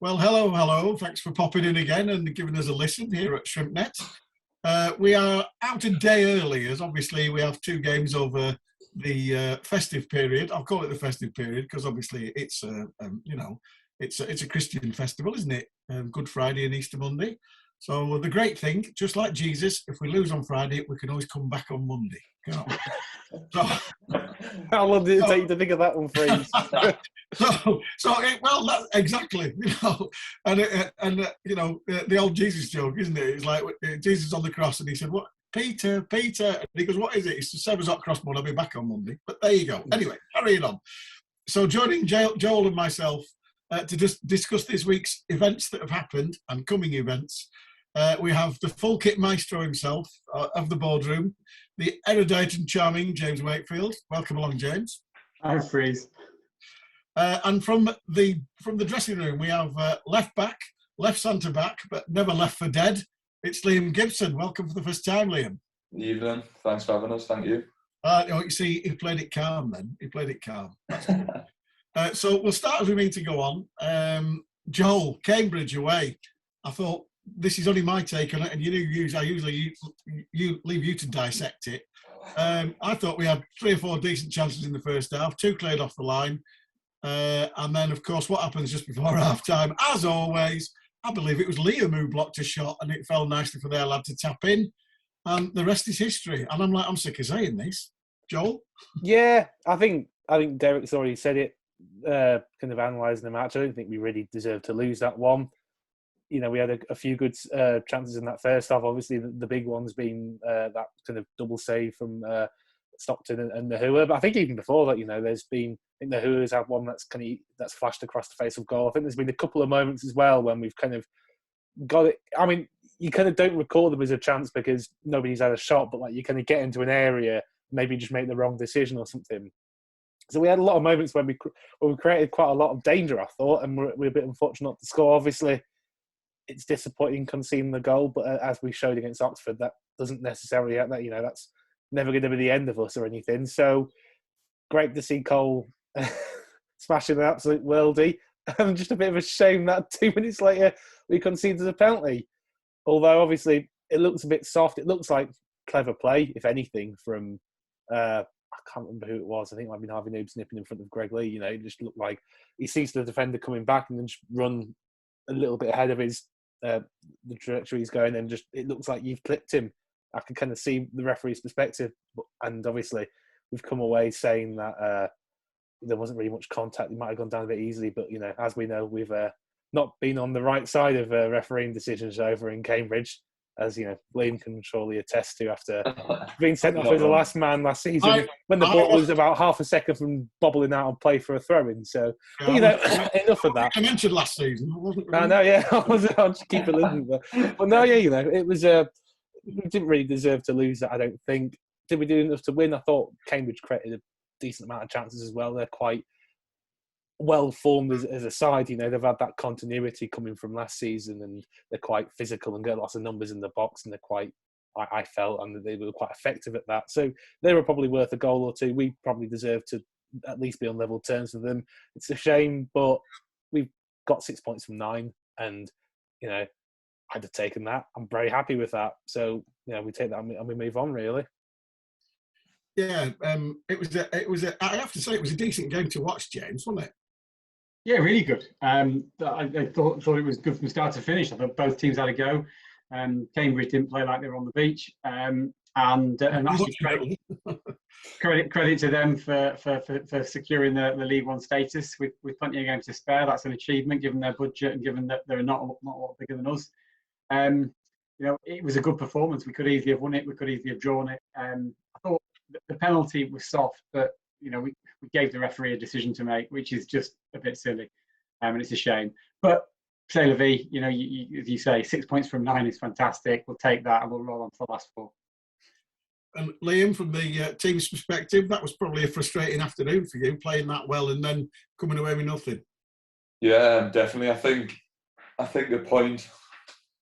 Well, hello. Thanks for popping in again and giving us a listen here at ShrimspNet. We are out a day early, as obviously we have two games over the festive period. I'll call it the festive period because obviously it's it's a Christian festival, isn't it? Good Friday and Easter Monday. So the great thing, just like Jesus, if we lose on Friday, we can always come back on Monday. Can't we? So, How long did it take you to think of that one, Freeze? Exactly, the old Jesus joke, isn't it? It's like Jesus on the cross, and he said, "What, Peter?" And he goes, "What is it?" He said, "7 o'clock cross, I'll be back on Monday." But there you go. Anyway, carrying on. So joining Joel and myself to just discuss this week's events that have happened and coming events. We have the full kit maestro himself of the boardroom, the erudite and charming James Wakefield. Welcome along, James. Hi, Freeze. And from the dressing room, we have left back, left centre back, but never left for dead. It's Liam Gibson. Welcome for the first time, Liam. Evening. Thanks for having us. Thank you. You see, he played it calm then. He played it calm. That's good. So we'll start as we mean to go on. Joel, Cambridge away. I thought, this is only my take on it, and I usually leave you to dissect it. I thought we had 3 or 4 decent chances in the first half, 2 cleared off the line. And then, of course, what happens just before half-time? As always, I believe it was Liam who blocked a shot, and it fell nicely for their lad to tap in. And the rest is history. And I'm sick of saying this. Joel? Yeah, I think Derek's already said it, kind of analysing the match. I don't think we really deserved to lose that one. You know, we had a few good chances in that first half. Obviously, the big ones being that kind of double save from Stockton and Nahua. But I think even before that, there's been, I think Nahua's had one that's flashed across the face of goal. I think there's been a couple of moments as well when we've kind of got it. I mean, you kind of don't recall them as a chance because nobody's had a shot, but like you kind of get into an area, maybe just make the wrong decision or something. So we had a lot of moments when we created quite a lot of danger, I thought, and we're a bit unfortunate not to score. Obviously, it's disappointing conceding the goal, but as we showed against Oxford, that doesn't necessarily that's never going to be the end of us or anything. So great to see Cole smashing an absolute worldie, and just a bit of a shame that 2 minutes later we conceded a penalty. Although obviously it looks a bit soft. It looks like clever play, if anything, from I can't remember who it was. I think it might have been Harvey Noob snipping in front of Greg Lee. It just looked like he sees the defender coming back and then just run a little bit ahead of his the trajectory he's going, and just it looks like you've clipped him. I can kind of see the referee's perspective, and obviously we've come away saying that there wasn't really much contact. It might have gone down a bit easily, but as we know, we've not been on the right side of refereeing decisions over in Cambridge, as Liam can surely attest to after being sent off as the last man last season when the ball was about half a second from bobbling out and play for a throw-in. So, enough of that. I mentioned last season. I know, yeah. I'll just keep it listening. But no, yeah, it was. We didn't really deserve to lose that, I don't think. Did we do enough to win? I thought Cambridge created a decent amount of chances as well. They're quite well formed as a side. They've had that continuity coming from last season, and they're quite physical and get lots of numbers in the box, and they're quite, I felt, and they were quite effective at that. So they were probably worth a goal or two. We probably deserved to at least be on level terms with them. It's a shame, but we've got 6 points from 9, and I'd have taken that. I'm very happy with that. So we take that and we move on, really. Yeah, it was. I have to say, it was a decent game to watch, James, wasn't it? Yeah, really good. I thought it was good from start to finish. I thought both teams had a go. Cambridge didn't play like they were on the beach, and actually credit to them for securing the League One status with plenty of games to spare. That's an achievement given their budget and given that they're not a lot bigger than us. It was a good performance. We could easily have won it. We could easily have drawn it. I thought the penalty was soft, but we gave the referee a decision to make, which is just a bit silly, and it's a shame. But c'est la vie, as you say, 6 points from 9 is fantastic. We'll take that and we'll roll on for the last 4. And Liam, from the team's perspective, that was probably a frustrating afternoon for you, playing that well and then coming away with nothing. Yeah, definitely. I think the point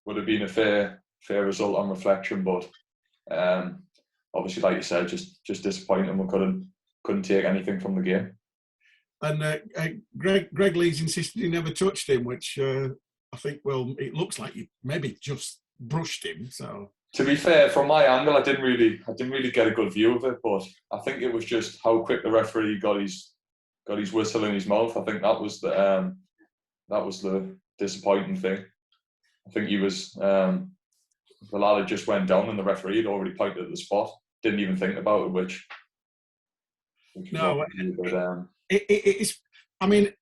would have been a fair result on reflection, but obviously, like you said, just disappointing. We couldn't take anything from the game. And Greg Lee's insisted he never touched him, which I think, well, it looks like he maybe just brushed him. So to be fair, from my angle, I didn't really get a good view of it, but I think it was just how quick the referee got his whistle in his mouth. I think that was the disappointing thing. I think he was the lad had just went down and the referee had already pointed at the spot. Didn't even think about it, which no, it's. I mean,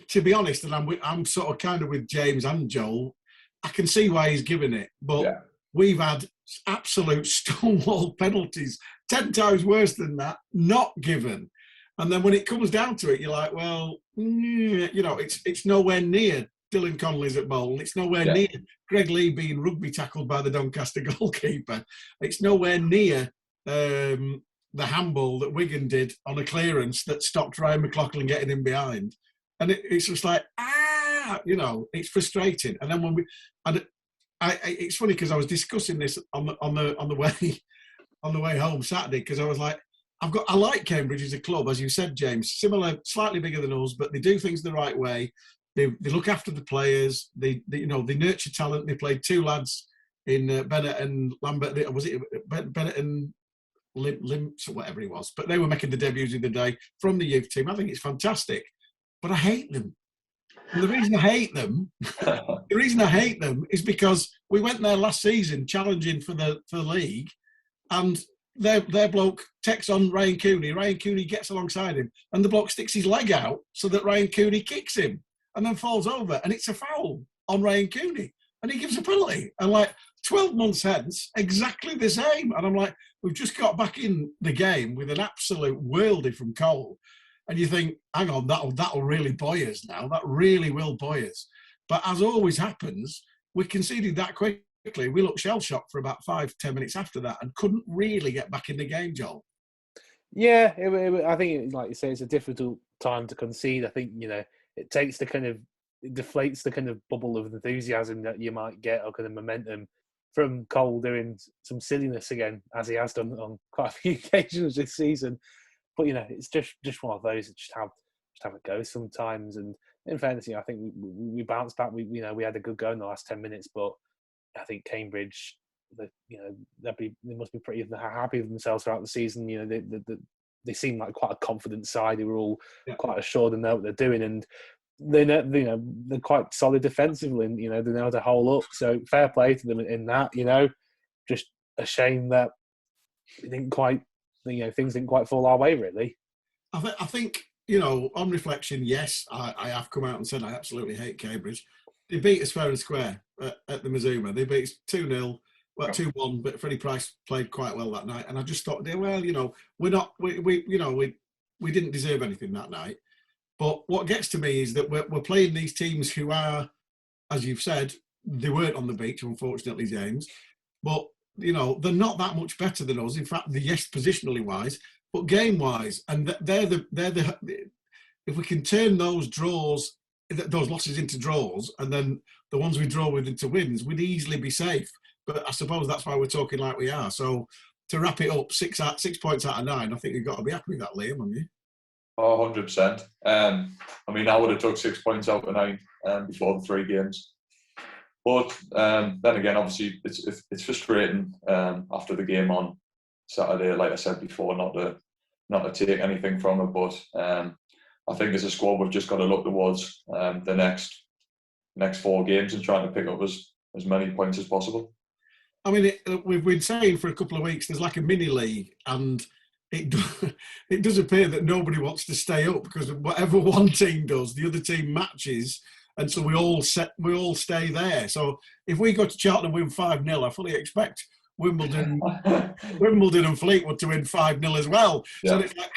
to be honest, and I'm sort of kind of with James and Joel. I can see why he's given it, but we've had absolute stonewall penalties, 10 times worse than that, not given. And then when it comes down to it, you're like, well, it's nowhere near Dylan Connolly's at Bowl. It's nowhere near Greg Lee being rugby tackled by the Doncaster goalkeeper. It's nowhere near the handball that Wigan did on a clearance that stopped Ryan McLaughlin getting in behind. And it's just like, it's frustrating. And then when it's funny because I was discussing this on the way home Saturday, because I was like, I like Cambridge as a club, as you said, James. Similar, slightly bigger than us, but they do things the right way. They look after the players. They nurture talent. They played 2 lads in Bennett and Lambert. Was it Bennett and Lim, whatever he was? But they were making the debuts in the day from the youth team. I think it's fantastic, but I hate them. And the reason I hate them is because we went there last season challenging for the league, and their bloke takes on Ryan Cooney. Ryan Cooney gets alongside him, and the bloke sticks his leg out so that Ryan Cooney kicks him, and then falls over, and it's a foul on Ryan Cooney, and he gives a penalty. And like 12 months hence, exactly the same. And I'm like, we've just got back in the game with an absolute worldie from Cole. And you think, hang on, that'll really buoy us now. That really will buoy us. But as always happens, we conceded that quickly. We looked shell-shocked for about 5-10 minutes after that and couldn't really get back in the game, Joel. Yeah, I think, like you say, it's a difficult time to concede. I think, it takes it deflates the kind of bubble of enthusiasm that you might get, or kind of momentum from Cole doing some silliness again, as he has done on quite a few occasions this season. But it's just one of those that just have a go sometimes. And in fairness, I think we bounced back. We had a good go in the last 10 minutes, but I think Cambridge, they must be pretty happy with themselves throughout the season. They seem like quite a confident side. They were all quite assured and know what they're doing, and they're quite solid defensively. And they know how to hold up. So fair play to them in that. Just a shame that it didn't quite. Things didn't quite fall our way, really. I think on reflection, yes, I have come out and said I absolutely hate Cambridge. They beat us fair and square at the Mazuma. They beat us 2-0, 2-1, but Freddie Price played quite well that night. And I just thought, we didn't deserve anything that night. But what gets to me is that we're playing these teams who are, as you've said, they weren't on the beach, unfortunately, James, but they're not that much better than us. In fact, yes, positionally wise, but game wise, and they're the. If we can turn those losses into draws, and then the ones we draw with into wins, we'd easily be safe. But I suppose that's why we're talking like we are. So to wrap it up, 6 points out of 9, I think you've got to be happy with that, Liam, haven't you? Oh, 100%. I would have took 6 points out of 9 before the 3 games. But then again, obviously, it's frustrating after the game on Saturday, like I said before, not to take anything from it. But I think as a squad, we've just got to look towards the next 4 games and trying to pick up as many points as possible. I mean, we've been saying for a couple of weeks there's like a mini league, and it does appear that nobody wants to stay up, because whatever one team does, the other team matches. And so we all stay there. So if we go to Charlton and win 5-0, I fully expect Wimbledon and Fleetwood to win 5-0 as well. Yeah. So it's like,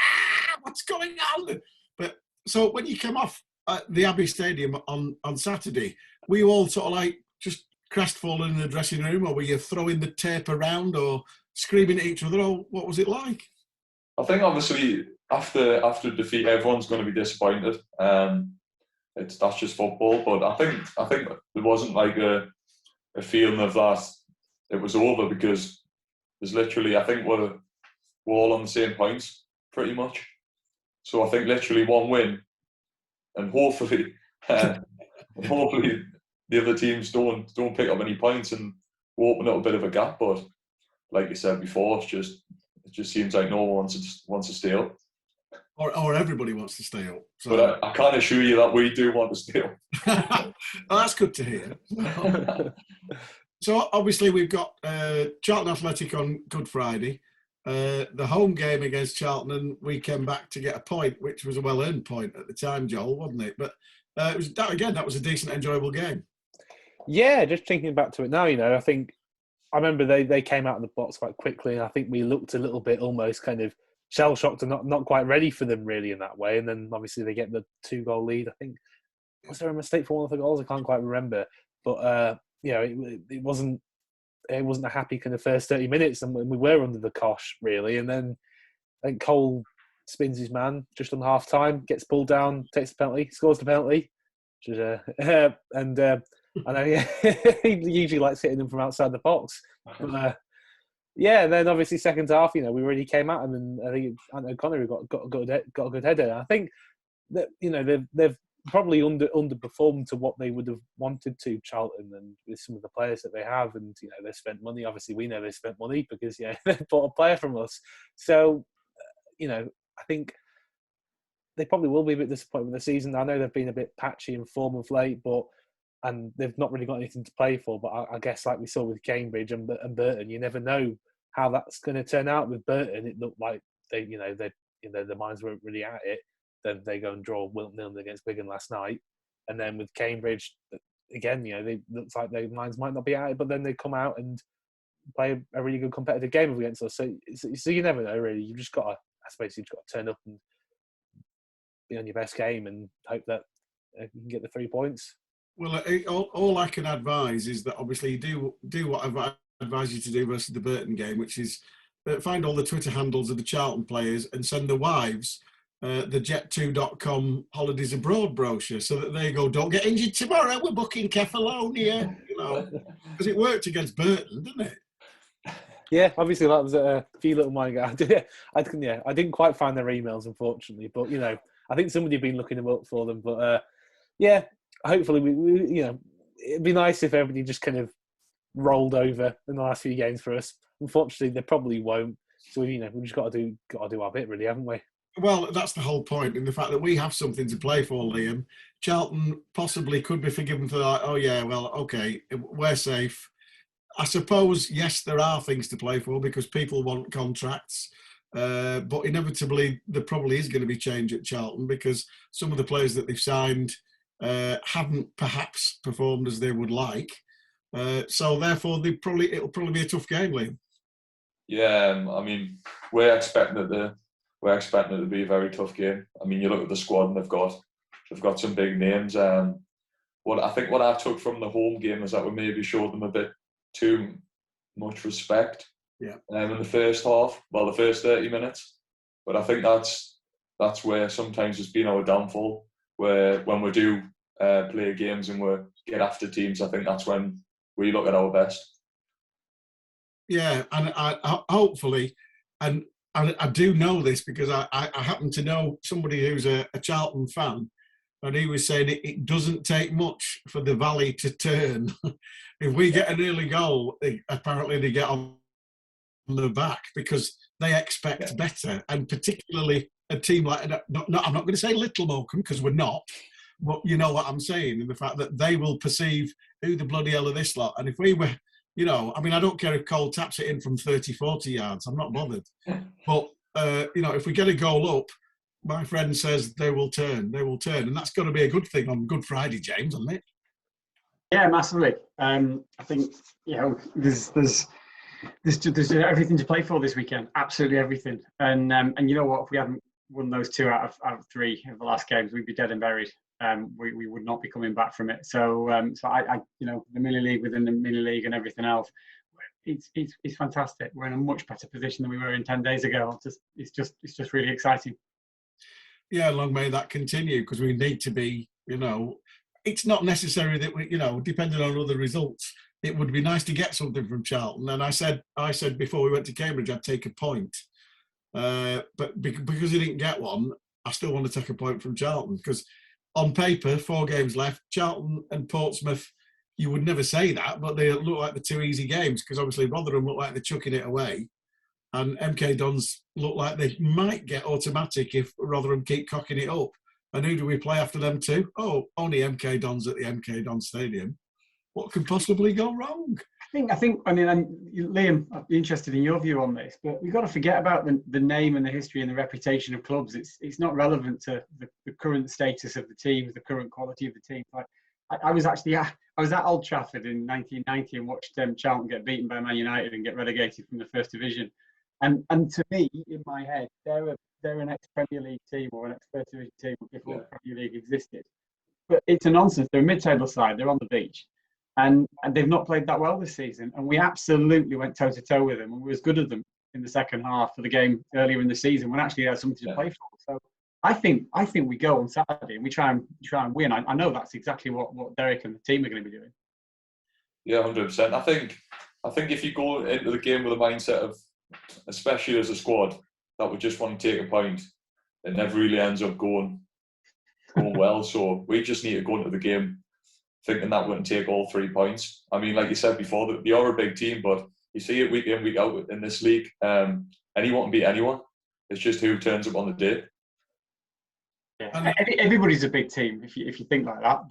what's going on? But so when you come off at the Abbey Stadium on Saturday, were you all sort of like just crestfallen in the dressing room, or were you throwing the tape around or screaming at each other? Or what was it like? I think obviously after defeat, everyone's going to be disappointed. That's just football, but I think there wasn't like a feeling of that it was over, because there's literally, I think we're all on the same points pretty much. So I think literally one win and hopefully hopefully the other teams don't pick up any points and open up a bit of a gap. But like you said before, it just seems like no one wants to stay up. Or everybody wants to stay up. So. But I can assure you that we do want to stay up. Well, that's good to hear. So obviously we've got Charlton Athletic on Good Friday. The home game against Charlton, and we came back to get a point, which was a well-earned point at the time, Joel, wasn't it? But it was that was a decent, enjoyable game. Yeah, just thinking back to it now, I think I remember they came out of the box quite quickly, and I think we looked a little bit almost kind of shell-shocked and not quite ready for them really in that way. And then obviously they get the 2-goal lead. I think, was there a mistake for one of the goals? I can't quite remember. But, it wasn't a happy kind of first 30 minutes, and we were under the cosh really. And then I think Cole spins his man just on half-time, gets pulled down, takes the penalty, scores the penalty. Which is, I know he usually likes hitting them from outside the box. But, and then obviously second half, we really came at them, and I think Anthony Connery got a good header. I think that they've probably underperformed to what they would have wanted to, Charlton, and with some of the players that they have, and they've spent money. Obviously, we know they spent money because they bought a player from us. So I think they probably will be a bit disappointed with the season. I know they've been a bit patchy in form of late, and they've not really got anything to play for. But I guess, like we saw with Cambridge and Burton, you never know how that's going to turn out. With Burton, it looked like their minds weren't really at it. Then they go and draw 0-0 against Wigan last night, and then with Cambridge, again, they looks like their minds might not be at it, but then they come out and play a really good competitive game against us. So you never know, really. You've just got to, I suppose, you've got to turn up and be on your best game and hope that you can get the 3 points. Well, all I can advise is that obviously you do what I advise you to do versus the Burton game, which is find all the Twitter handles of the Charlton players and send the wives the jet2.com holidays abroad brochure so that they go, don't get injured tomorrow, we're booking Kefalonia, because it worked against Burton, didn't it? Yeah, obviously that was a few little mind. I didn't quite find their emails, unfortunately, but I think somebody had been looking them up for them. But hopefully we it'd be nice if everybody just kind of rolled over in the last few games for us. Unfortunately, they probably won't. So we just got to do our bit, really, haven't we? Well, that's the whole point, in the fact that we have something to play for, Liam. Charlton possibly could be forgiven for that. Oh yeah, well, okay, we're safe. I suppose, yes, there are things to play for because people want contracts. But inevitably, there probably is going to be change at Charlton because some of the players that they've signed haven't perhaps performed as they would like. So therefore, it'll probably be a tough game, Liam. Yeah, I mean, we're expecting it to be a very tough game. I mean, you look at the squad and they've got some big names. What I took from the home game is that we maybe showed them a bit too much respect. Yeah. In the first half, the first 30 minutes. But I think that's where sometimes it's been our downfall. Where when we do play games and we get after teams, I think that's when we look at our best. Yeah, and I hopefully, and I do know this because I happen to know somebody who's a Charlton fan, and he was saying it doesn't take much for the Valley to turn. If we get an early goal, apparently they get on the back because they expect better, and particularly a team like I'm not going to say Little Morecambe because we're not, but you know what I'm saying, in the fact that they will perceive who the bloody hell are this lot, and if we were, I mean, I don't care if Cole taps it in from 30, 40 yards, I'm not bothered, but if we get a goal up, my friend says they will turn, and that's got to be a good thing on Good Friday, James, isn't it? Yeah, massively. I think there's everything to play for this weekend. Absolutely everything. And you know what? If we hadn't won those 2 out of 3 of the last games, we'd be dead and buried. We would not be coming back from it. So I the mini league within the mini league and everything else, it's fantastic. We're in a much better position than we were in 10 days ago. It's just really exciting. Yeah, long may that continue because we need to be. It's not necessary that we, depending on other results, it would be nice to get something from Charlton. And I said before we went to Cambridge, I'd take a point. But because he didn't get one, I still want to take a point from Charlton because on paper, 4 games left. Charlton and Portsmouth, you would never say that, but they look like the 2 easy games because obviously Rotherham look like they're chucking it away. And MK Dons look like they might get automatic if Rotherham keep cocking it up. And who do we play after them too? Oh, only MK Dons at the MK Dons Stadium. What could possibly go wrong? I think. I mean, Liam, I'd be interested in your view on this, but we've got to forget about the name and the history and the reputation of clubs. It's not relevant to the current status of the teams, the current quality of the team. Like, I was at Old Trafford in 1990 and watched Charlton get beaten by Man United and get relegated from the First Division. And to me, in my head, they're an ex-Premier League team or an ex-First Division team before the Premier League existed. But it's a nonsense. They're a mid-table side. They're on the beach. And they've not played that well this season. And we absolutely went toe-to-toe with them. And we were as good as them in the second half of the game earlier in the season when actually they had something to play for. So I think we go on Saturday and we try and win. I know that's exactly what Derek and the team are going to be doing. Yeah, 100%. I think if you go into the game with a mindset of, especially as a squad, that we just want to take a point, it never really ends up going well. So we just need to go into the game thinking that we're going to take all 3 points. I mean, like you said before, they are a big team, but you see it week in, week out in this league. Anyone can beat anyone. It's just who turns up on the day. Yeah. Everybody's a big team if you think like that,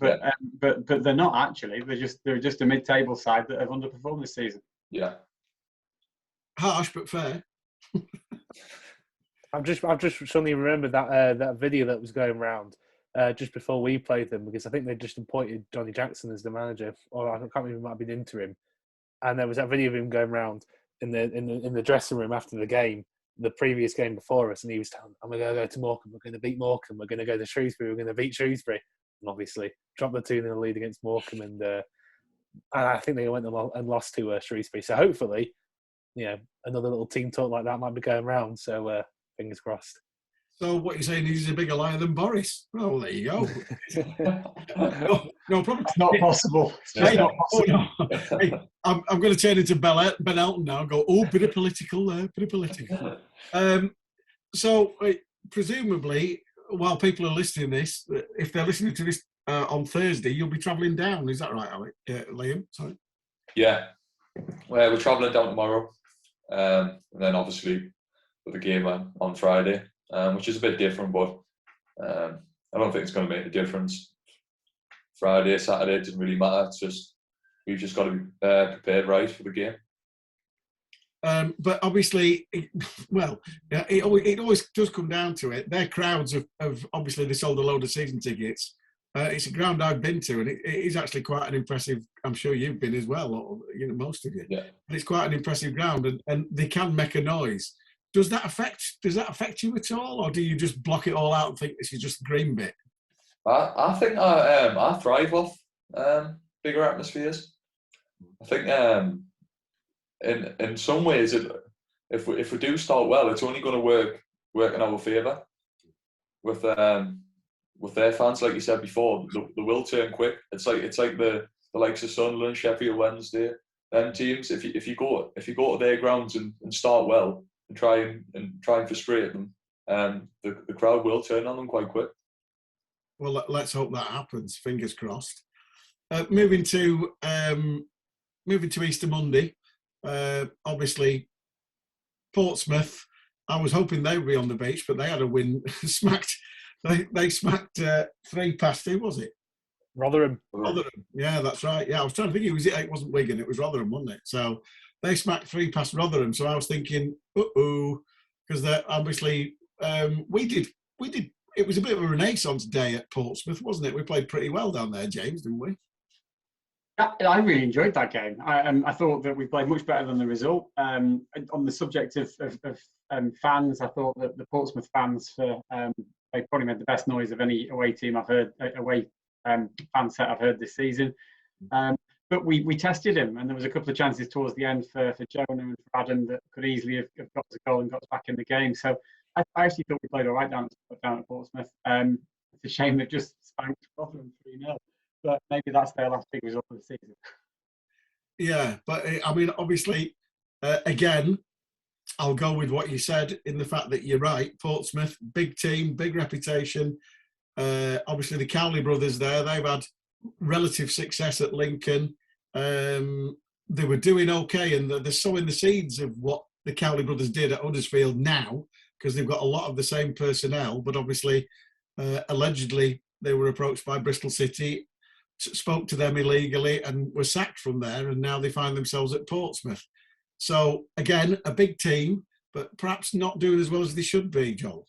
but they're not actually. They're just a mid-table side that have underperformed this season. Yeah. Harsh but fair. I've just suddenly remembered that video that was going around just before we played them, because I think they just appointed Johnny Jackson as the manager, or I can't remember, it might have been interim. And there was that video of him going around in the dressing room after the game, the previous game before us, and he was telling, "I'm going to go to Morecambe. We're going to beat Morecambe. We're going to go to Shrewsbury. We're going to beat Shrewsbury." And obviously dropped the 2-0 lead against Morecambe, and I think they went and lost to Shrewsbury. So hopefully, another little team talk like that might be going around. So fingers crossed. So what you're saying is he's a bigger liar than Boris? Oh, there you go. no problem. It's not possible. It's not possible. Hey, I'm going to turn into Ben Elton now and go, bit of political there, bit of political. So presumably, while people are listening to this, if they're listening to this on Thursday, you'll be travelling down. Is that right, Alec? Liam? Sorry. Yeah. We're travelling down tomorrow. And then obviously with the game on Friday. Which is a bit different, but I don't think it's going to make a difference. Friday, Saturday, it doesn't really matter. It's just we've just got to be prepared right for the game. But obviously, it always does come down to it. Their crowds have obviously they sold a load of season tickets. It's a ground I've been to, and it is actually quite an impressive. I'm sure you've been as well, or most of you. Yeah. And it's quite an impressive ground, and they can make a noise. Does that affect you at all, or do you just block it all out and think this is just the green bit? I think I thrive off bigger atmospheres. I think in some ways, if we do start well, it's only going to work in our favour. With their fans, like you said before, they will turn quick. It's like the likes of Sunderland, Sheffield Wednesday, them teams. If you go to their grounds and start well, and try and frustrate them, the crowd will turn on them quite quick. Well, let's hope that happens. Fingers crossed. Moving to Easter Monday. Obviously, Portsmouth. I was hoping they would be on the beach, but they had a win. They smacked 3 past. Who was it? Rotherham. Yeah, that's right. Yeah, I was trying to think. It wasn't Wigan. It was Rotherham, wasn't it? So they smacked 3 past Rotherham. So I was thinking, because they're obviously we did. It was a bit of a renaissance day at Portsmouth, wasn't it? We played pretty well down there, James, didn't we? I really enjoyed that game. I thought that we played much better than the result. On the subject of fans, I thought that the Portsmouth fans they probably made the best noise of any away team I've heard, fan set I've heard this season. But we tested him, and there was a couple of chances towards the end for Jonah and for Adam that could easily have got us a goal and got us back in the game. So I actually thought we played all right down at Portsmouth. It's a shame they've just spanked Rotherham 3-0, but maybe that's their last big result of the season. Yeah, but I mean, obviously, again, I'll go with what you said in the fact that you're right. Portsmouth, big team, big reputation. Obviously, the Cowley brothers there, they've had relative success at Lincoln. They were doing okay, and they're sowing the seeds of what the Cowley brothers did at Huddersfield now, because they've got a lot of the same personnel. But obviously, allegedly, they were approached by Bristol City, spoke to them illegally, and were sacked from there. And now they find themselves at Portsmouth. So again, a big team, but perhaps not doing as well as they should be, Joel.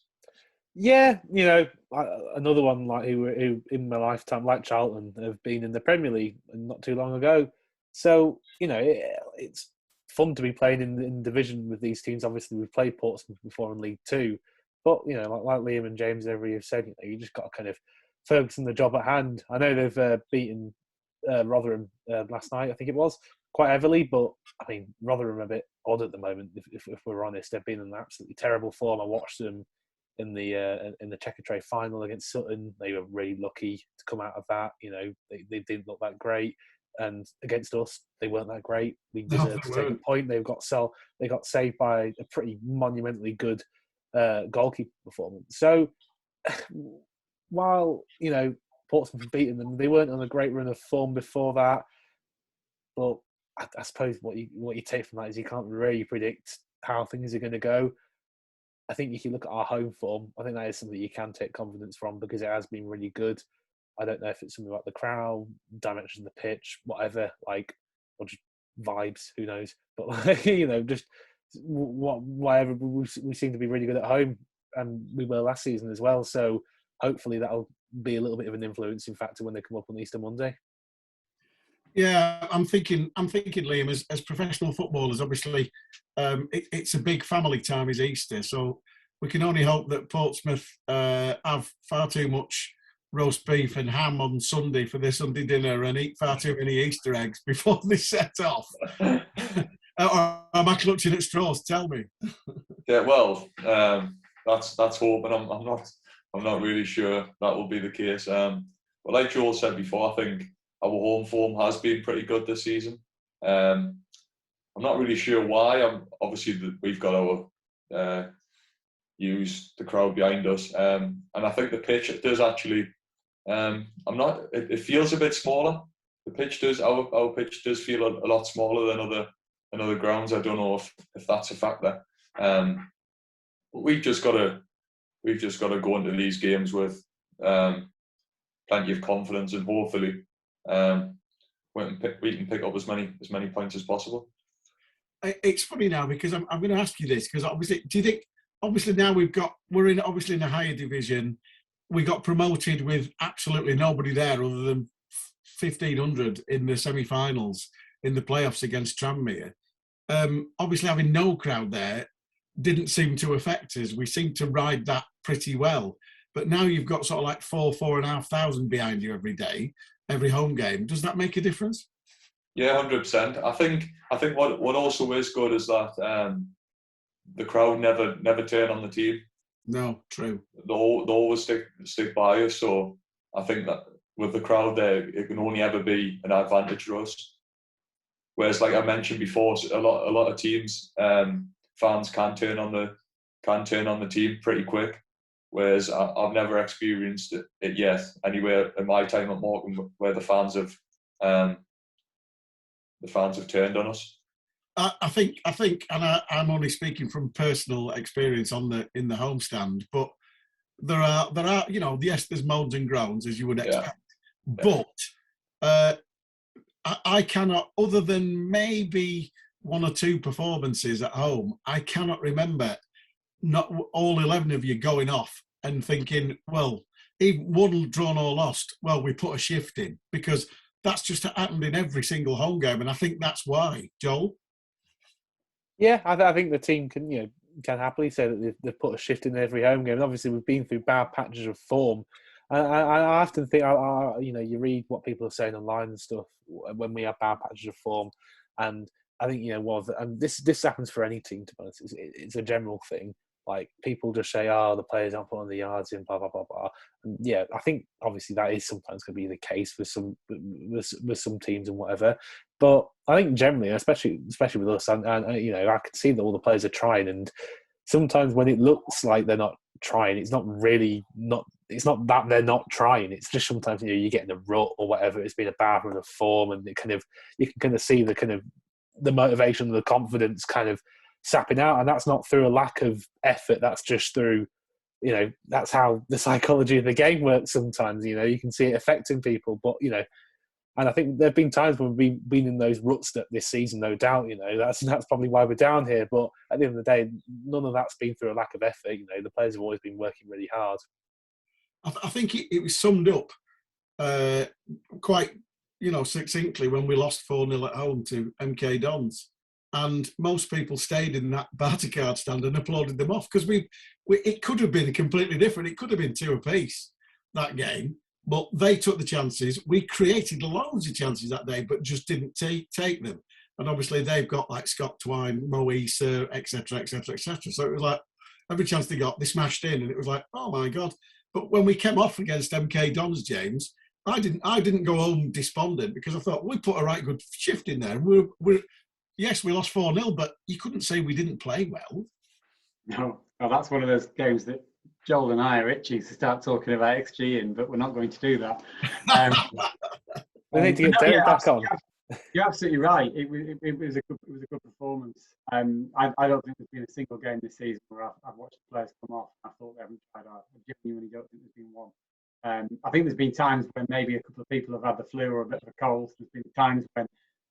Yeah, another one like who in my lifetime, like Charlton, have been in the Premier League not too long ago. So it's fun to be playing in division with these teams. Obviously, we've played Portsmouth before in League Two, but like Liam and James every have said, you just got to kind of focus on the job at hand. I know they've beaten Rotherham last night, I think it was, quite heavily, but I mean Rotherham are a bit odd at the moment. If we're honest, they've been in an absolutely terrible form. I watched them in the Checkatrade final against Sutton. They were really lucky to come out of that. They didn't look that great, and against us, they weren't that great. We deserved to take a point. They got saved by a pretty monumentally good goalkeeper performance. So while Portsmouth have beaten them, they weren't on a great run of form before that. But I suppose what you take from that is you can't really predict how things are going to go. I think if you look at our home form, I think that is something you can take confidence from, because it has been really good. I don't know if it's something like the crowd, dimension of the pitch, whatever, or just vibes, who knows. But just whatever. We seem to be really good at home, and we were last season as well. So hopefully that'll be a little bit of an influencing factor when they come up on Easter Monday. Yeah, I'm thinking, Liam, as professional footballers, obviously, it's a big family time, is Easter. So we can only hope that Portsmouth have far too much roast beef and ham on Sunday for their Sunday dinner and eat far too many Easter eggs before they set off. Or am I clutching at straws? Tell me. Yeah, well, that's hoping. I'm not really sure that will be the case. But like Joel said before, I think our home form has been pretty good this season. I'm not really sure why. Obviously we've got our use the crowd behind us, and I think the pitch, it does actually. It feels a bit smaller. The pitch does. Our pitch does feel a lot smaller than other grounds. I don't know if that's a factor. But we've just got to go into these games with plenty of confidence, and hopefully we can pick up as many points as possible. It's funny now, because I'm going to ask you this, because obviously, do you think, obviously now we're in a higher division, we got promoted with absolutely nobody there other than 1,500 in the semi-finals in the playoffs against Tranmere. Obviously having no crowd there didn't seem to affect us. We seemed to ride that pretty well. But now you've got sort of like 4,500 behind you every day, every home game. Does that make a difference? Yeah, 100%. I think what also is good is that the crowd never turn on the team. No, true. They always stick by us. So I think that with the crowd there, it can only ever be an advantage to us. Whereas, like I mentioned before, a lot of teams, fans can turn on the team pretty quick. Whereas I've never experienced it yet anywhere in my time at Morecambe where the fans have turned on us. I think, and I'm only speaking from personal experience in the homestand, but there are, yes, there's moans and groans as you would expect, but I cannot, other than maybe one or two performances at home, I cannot remember not all 11 of you going off and thinking, well, even won, drawn or lost, well, we put a shift in, because that's just happened in every single home game, and I think that's why. Joel? Yeah, I think the team can happily say that they've put a shift in every home game. And obviously, we've been through bad patches of form. I often think, you read what people are saying online and stuff when we have bad patches of form, and I think and this happens for any team. To be honest, it's a general thing. Like, people just say, "Oh, the players aren't putting the yards in," blah blah blah blah. And yeah, I think obviously that is sometimes going to be the case with some teams and whatever. But I think generally, especially with us, and I can see that all the players are trying. And sometimes when it looks like they're not trying, it's not really not it's not that they're not trying. It's just sometimes you get in a rut or whatever. It's been a bad run of form, and you can kind of see the motivation, the confidence kind of sapping out, and that's not through a lack of effort. That's just through, that's how the psychology of the game works. Sometimes you can see it affecting people, but and I think there have been times when we've been in those ruts this season, no doubt. That's probably why we're down here. But at the end of the day, none of that's been through a lack of effort. The players have always been working really hard. I think it was summed up quite, succinctly when we lost 4-0 at home to MK Dons. And most people stayed in that Barter card stand and applauded them off, because it could have been completely different. It could have been 2 apiece, that game. But they took the chances. We created loads of chances that day, but just didn't take them. And obviously they've got like Scott Twine, Mo Issa, etc., etc., etc. So it was like every chance they got, they smashed in, and it was like, oh my God. But when we came off against MK Dons, James, I didn't go home despondent, because I thought we put a right good shift in there. Yes, we lost 4-0, but you couldn't say we didn't play well. No, well, that's one of those games that Joel and I are itchy to start talking about XG in, but we're not going to do that. We need to get Derek back on. You're absolutely right. It was a good performance. I don't think there's been a single game this season where I've watched the players come off and I thought they haven't tried hard. I genuinely don't think there's been one. I think there's been times when maybe a couple of people have had the flu or a bit of a cold. There's been times when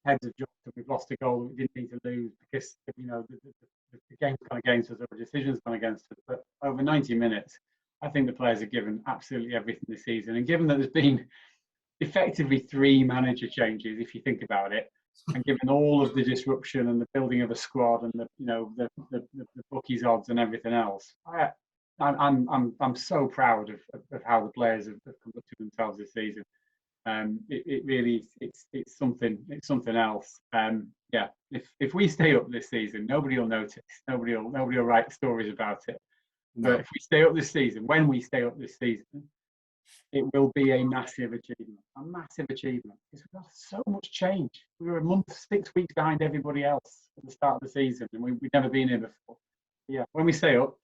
heads have jumped and we've lost a goal that we didn't need to lose because the game's gone against us or a decision's gone against us. But over 90 minutes, I think the players have given absolutely everything this season. And given that there's been effectively 3 manager changes, if you think about it, and given all of the disruption and the building of a squad and the bookies odds and everything else, I'm so proud of how the players have conducted themselves this season. It really it's something else. If we stay up this season, nobody will notice. Nobody will write stories about it. No. But if we stay up this season, when we stay up this season, it will be a massive achievement. Because we've got so much change. We were a month, 6 weeks behind everybody else at the start of the season, and we've never been here before. Yeah, when we stay up,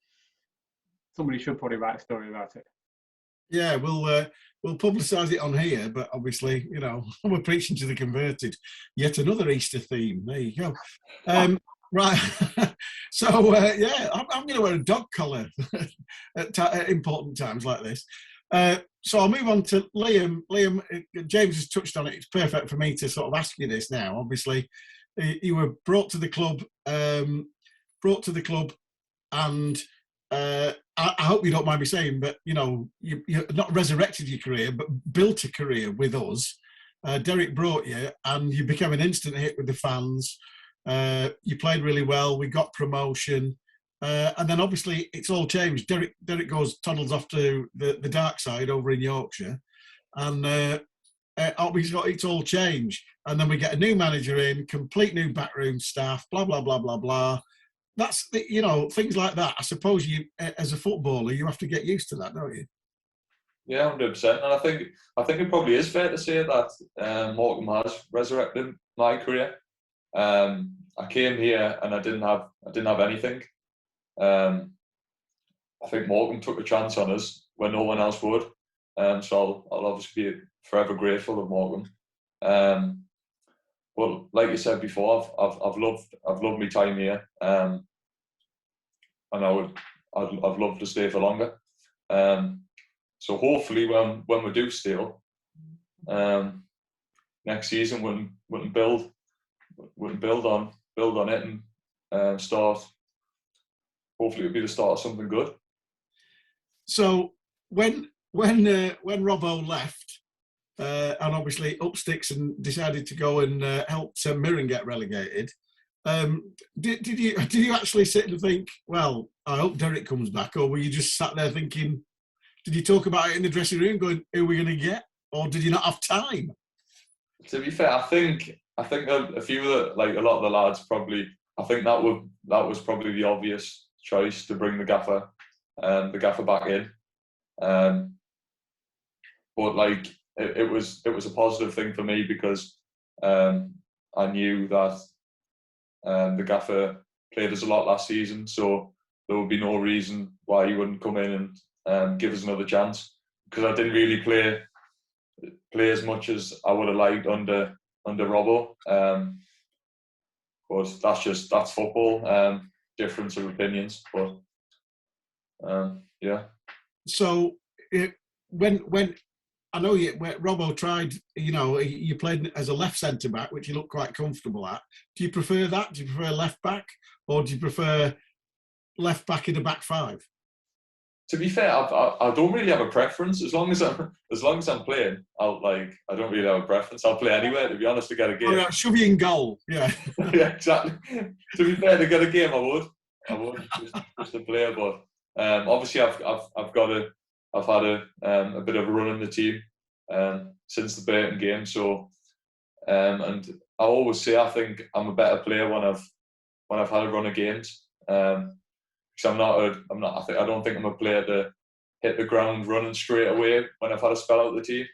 somebody should probably write a story about it. Yeah, we'll publicise it on here, but obviously, we're preaching to the converted. Yet another Easter theme. There you go. Right. So, I'm going to wear a dog collar at important times like this. So I'll move on to Liam. Liam, James has touched on it. It's perfect for me to sort of ask you this now. Obviously, you were brought to the club, and I hope you don't mind me saying, but you're not resurrected your career, but built a career with us. Derek brought you, and you became an instant hit with the fans. You played really well. We got promotion, and then obviously it's all changed. Derek toddles off to the dark side over in Yorkshire, and obviously it's all changed. And then we get a new manager in, complete new backroom staff, blah blah blah blah blah. That's things like that. I suppose you, as a footballer, you have to get used to that, don't you? Yeah, 100%. And I think it probably is fair to say that Morecambe has resurrected my career. I came here and I didn't have anything. I think Morecambe took a chance on us when no one else would. So I'll obviously be forever grateful of Morecambe. But like you said before, I've loved my time here, and I'd love to stay for longer. So hopefully, when we do stay up, next season we can build on it and start. Hopefully, it'll be the start of something good. So when Robbo left. And obviously up sticks and decided to go and help St Mirren get relegated. Did you actually sit and think, well, I hope Derek comes back, or were you just sat there thinking? Did you talk about it in the dressing room, going, "Who are we going to get?" Or did you not have time? To be fair, I think a few of a lot of the lads probably. I think that was probably the obvious choice to bring the gaffer back in. But It was a positive thing for me because I knew that the gaffer played us a lot last season, so there would be no reason why he wouldn't come in and give us another chance. because I didn't really play as much as I would have liked under Robbo. But that's football. Difference of opinions, but yeah. So when I know when Robbo tried, you played as a left centre back, which you look quite comfortable at. Do you prefer that? Do you prefer left back, or do you prefer left back in a back five? To be fair, I don't really have a preference. As long as I'm playing, I don't really have a preference. I'll play anywhere, to be honest, to get a game. Oh, yeah, shove you in goal, yeah. Yeah, exactly. To be fair, to get a game, I would just to play. But obviously, I've had a bit of a run in the team since the Burton game. So, and I always say I think I'm a better player when I've had a run of games. Because I don't think I'm a player to hit the ground running straight away when I've had a spell out of the team.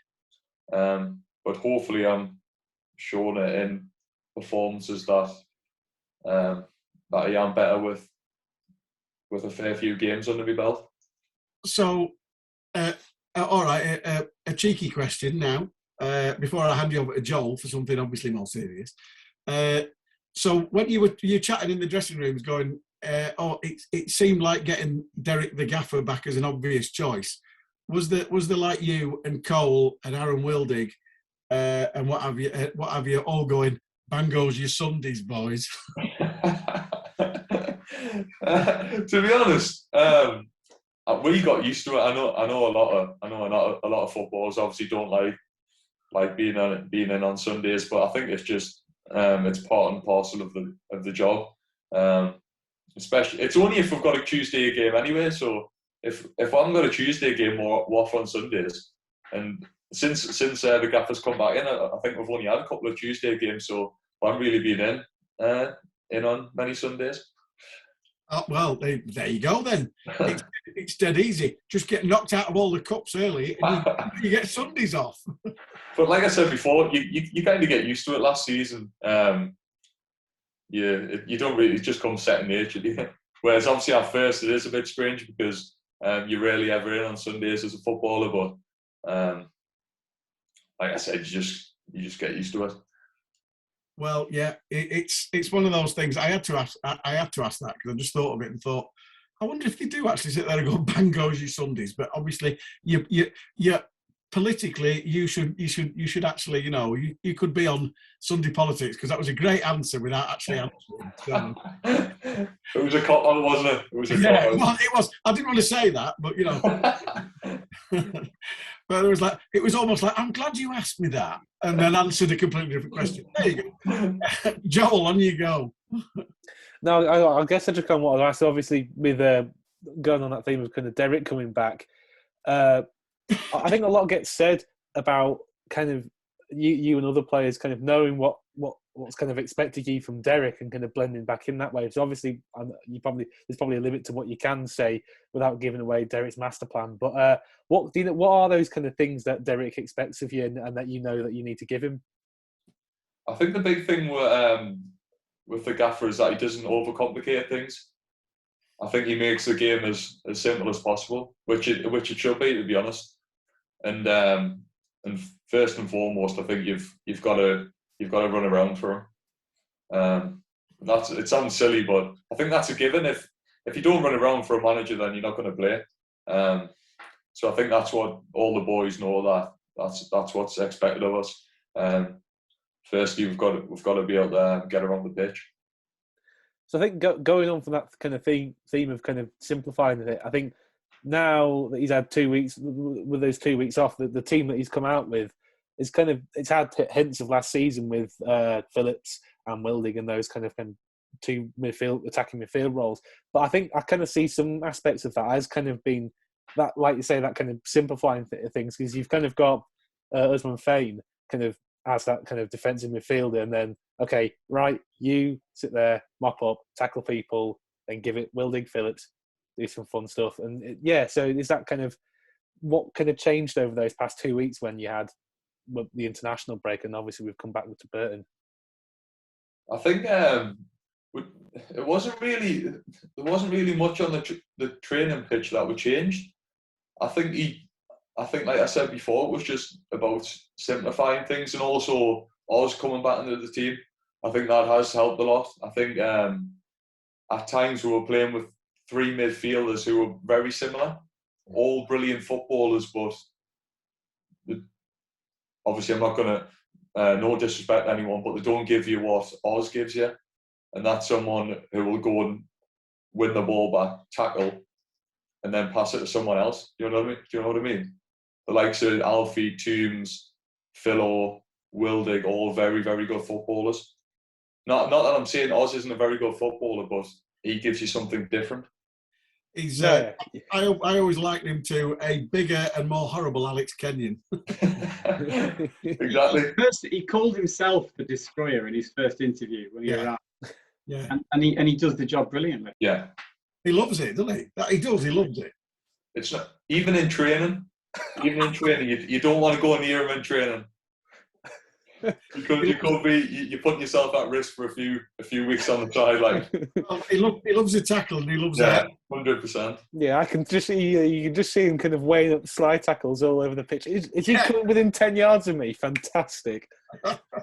But hopefully I'm showing it in performances that I am better with a fair few games under my belt. So, all right, a cheeky question now, before I hand you over to Joel for something obviously more serious. So when you were chatting in the dressing rooms going, it seemed like getting Derek the Gaffer back as an obvious choice. Was there like you and Cole and Aaron Wildig and what have you all going, bangos your Sundays, boys? To be honest, we got used to it. I know a lot of footballers obviously don't like being in on Sundays, but I think it's just it's part and parcel of the job. Especially, it's only if we've got a Tuesday game anyway. So if I haven't got a Tuesday game, we're off on Sundays. And since the Gaffers come back in, I think we've only had a couple of Tuesday games, so I haven't really been in on many Sundays. Oh, well, there you go then. It's dead easy. Just get knocked out of all the cups early, and you get Sundays off. But like I said before, you kind of get used to it. Last season, you don't really, it just comes second nature. Whereas obviously at first it is a bit strange because you're rarely ever in on Sundays as a footballer. But like I said, you just get used to it. Well, yeah, it's one of those things. I had to ask that because I just thought of it and thought, I wonder if they do actually sit there and go bangos you Sundays. But obviously, you politically, you should actually, you could be on Sunday politics, because that was a great answer without actually answering. So. It was a cop-out, wasn't it? It was a cop-out. Well, it was. I didn't want to say that, but but it was almost like, I'm glad you asked me that, and then answered a completely different question. There you go. Joel, on you go. No, I guess I just kind of want to ask, obviously, with going on that theme of kind of Derek coming back, I think a lot gets said about kind of you and other players kind of knowing what's kind of expected of you from Derek and kind of blending back in that way. So obviously, there's probably a limit to what you can say without giving away Derek's master plan. But what are those kind of things that Derek expects of you and that you know that you need to give him? I think the big thing with the Gaffer is that he doesn't overcomplicate things. I think he makes the game as simple as possible, which it should be, to be honest. And first and foremost, I think you've got to run around for him. It sounds silly, but I think that's a given. If you don't run around for a manager, then you're not going to play. So I think that's what all the boys know, that's what's expected of us. Firstly, we've got to be able to get around the pitch. So I think going on from that kind of theme of kind of simplifying it, I think now that he's had 2 weeks, with those 2 weeks off, the team that he's come out with is it's had hints of last season with Phillips and Wildig and those kind of two attacking midfield roles. But I think I kind of see some aspects of that as kind of being that, like you say, that kind of simplifying things, because you've kind of got Usman Fain kind of as that kind of defensive midfielder, and then, okay, right, you sit there, mop up, tackle people, then give it Wildig, Phillips, do some fun stuff. And so is that kind of what kind of changed over those past 2 weeks when you had the international break, and obviously we've come back to Burton? I think there wasn't really much on the training pitch that we changed. I think I think, like I said before, it was just about simplifying things, and also Oz coming back into the team. I think that has helped a lot. I think at times we were playing with 3 midfielders who were very similar, all brilliant footballers, but obviously I'm not going to, no disrespect to anyone, but they don't give you what Oz gives you. And that's someone who will go and win the ball back, tackle, and then pass it to someone else. Do you know what I mean? The likes of Alfie, Toombs, Philo, Wildig, all very, very good footballers. Not that I'm saying Oz isn't a very good footballer, but he gives you something different. He's. I always likened him to a bigger and more horrible Alex Kenyon. Exactly. First, he called himself the Destroyer in his first interview when he arrived. Yeah. And he does the job brilliantly. Yeah. He loves it, doesn't he? He does. He loves it. It's not, even in training, you don't want to go near him in training. You could be you're putting yourself at risk for a few weeks on the sideline. Well, he loves the tackle and he loves 100%. Yeah, you can just see him kind of weighing up slide tackles all over the pitch. Is he coming within 10 yards of me? Fantastic.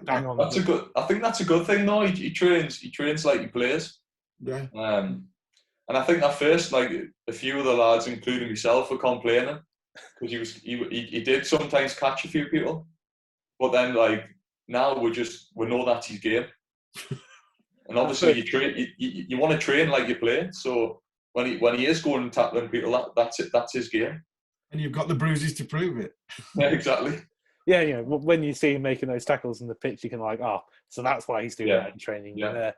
Hang on. I think that's a good thing though. He trains like he plays. Yeah. And I think at first, like a few of the lads, including myself, were complaining because he did sometimes catch a few people, but then like now we know that's his game. And obviously you want to train like you play. So when he is going and tackling people, that's his game. And you've got the bruises to prove it. Yeah, exactly. Yeah, when you see him making those tackles in the pitch, you can so that's why he's doing that in training. Yeah.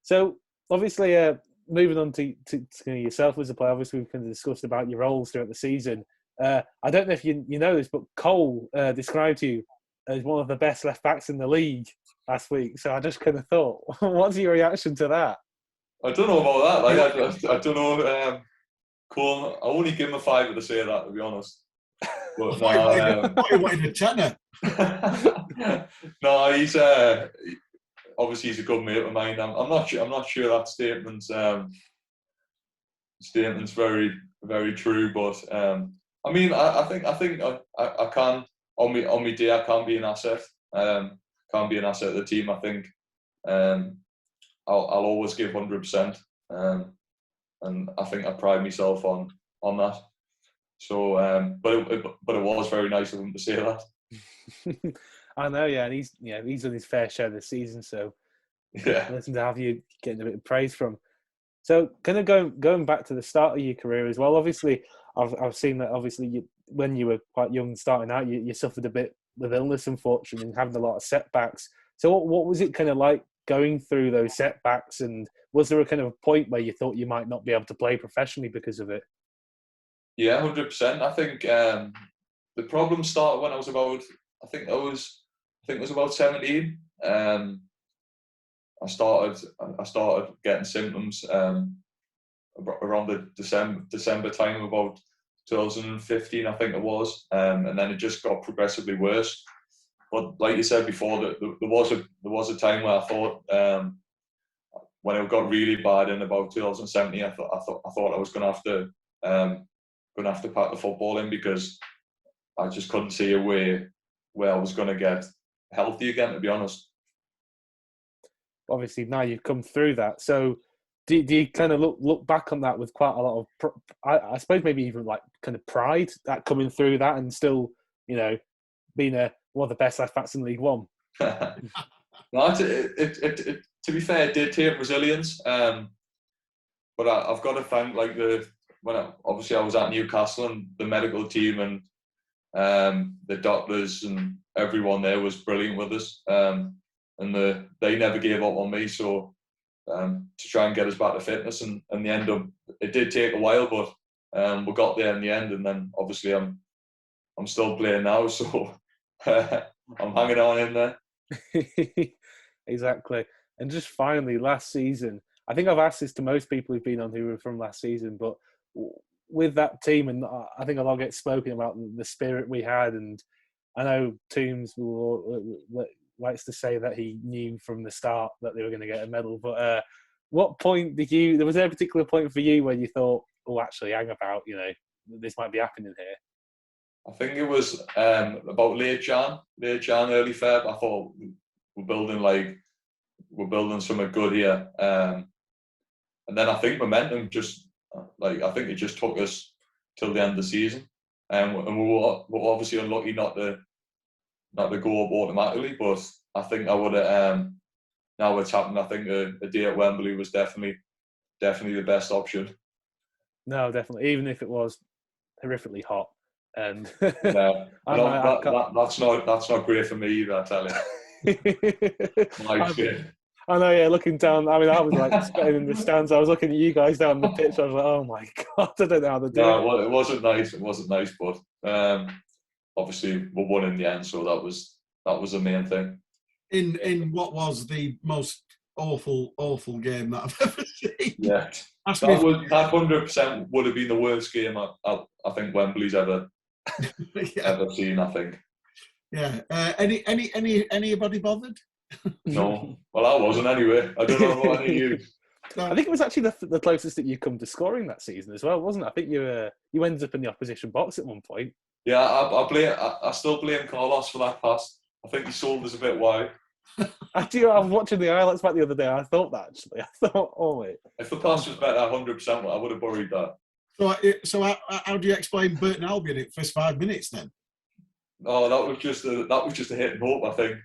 So obviously, moving on to yourself as a player, obviously we've kind of discussed about your roles throughout the season. I don't know if you know this, but Cole described you as one of the best left backs in the league last week. So I just kind of thought, what's your reaction to that? I don't know about that. Like I don't know. Cole, I only give him a 5 to say that, to be honest. But I wanted a tenner. No, he's obviously he's a good mate of mine. I'm not sure that statement's very, very true. But I mean, I think I can on my day I can be an asset. Can be an asset to the team. I think I'll always give 100%. And I think I pride myself on that. So, but it was very nice of him to say that. I know, yeah, and he's done his fair share this season. So, listen to have you getting a bit of praise from. So, kind of going back to the start of your career as well. Obviously, I've seen that. Obviously, when you were quite young, starting out, you suffered a bit with illness, unfortunately, and having a lot of setbacks. So, what was it kind of like going through those setbacks? And was there a kind of a point where you thought you might not be able to play professionally because of it? Yeah, 100%. I think the problem started when I was about, I think it was about 17. I started getting symptoms around the December time, about 2015, I think it was, and then it just got progressively worse. But like you said before, there was a time where I thought when it got really bad in about 2017, I thought I was going to have to pack the football in, because I just couldn't see a way where I was going to get healthy again, to be honest. Obviously, now you've come through that. So do you kind of look back on that with quite a lot of, I suppose maybe even like kind of pride that coming through that and still, being one of the best left backs in League One? No, to be fair, it did take resilience. But I've got to thank obviously I was at Newcastle, and the medical team and the doctors and everyone there was brilliant with us. And they never gave up on me. So to try and get us back to fitness, and in the end it did take a while, but we got there in the end. And then obviously I'm still playing now, so I'm hanging on in there. Exactly. And just finally, last season, I think I've asked this to most people who've been on who were from last season, but with that team, and I think a lot gets spoken about the spirit we had, and I know Toombs likes to say that he knew from the start that they were going to get a medal, but what point was there a particular point for you where you thought, oh, actually, hang about, this might be happening here? I think it was about late Jan, early Feb. I thought we're building something good here, and then I think momentum just I think it just took us till the end of the season, and we were obviously unlucky not to go up automatically. But I think I would have. Now it's happened. I think a day at Wembley was definitely the best option. No, definitely. Even if it was horrifically hot, and no, that's not great for me either. I tell you. I know. Yeah, looking down. I mean, I was like sweating in the stands. I was looking at you guys down the pitch. I was like, oh my god, I don't know how to do it. No, it wasn't nice. It wasn't nice, but obviously we won in the end, so that was the main thing. In what was the most awful game that I've ever seen. Yeah, that 100% would have been the worst game I think Wembley's ever seen. I think. Yeah. Anybody bothered? No. Well, I wasn't anyway. I don't know about any of you. I think it was actually the closest that you come to scoring that season as well, wasn't it? I think you ended up in the opposition box at one point. Yeah, I still blame Carlos for that pass. I think he sold us a bit wide. Actually, I was watching the highlights back the other day. I thought that actually. I thought, oh wait. If the pass was better, 100%, I would have buried that. So how do you explain Burton Albion in the first 5 minutes then? Oh, that was just a hit and hope. I think.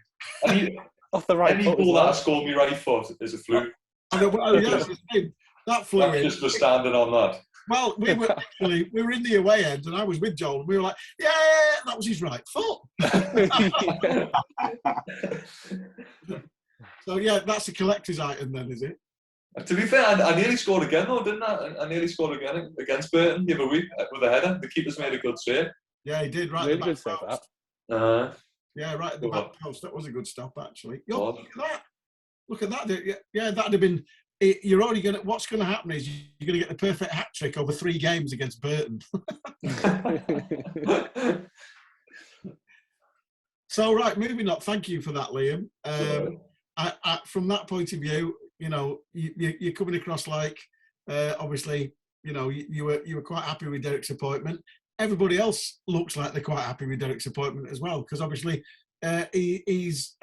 Off the right. Any ball that I scored me right foot is a fluke. That flew in. Just for standing on that. Well, we were in the away end, and I was with Joel, and we were like, "Yeah, that was his right foot." So yeah, that's a collector's item then, is it? To be fair, I nearly scored again though, didn't I? I nearly scored again against Burton the other week with a header. The keeper's made a good save. Yeah, he did. Right, really good save that. Yeah, right at the back post. That was a good stop, actually. Yo, look at that. Yeah, that'd have been. You're already going to. What's going to happen is you're going to get the perfect hat trick over 3 games against Burton. So right, moving on. Thank you for that, Liam. From that point of view, you're coming across like obviously, you were quite happy with Derek's appointment. Everybody else looks like they're quite happy with Derek's appointment as well, because obviously he's.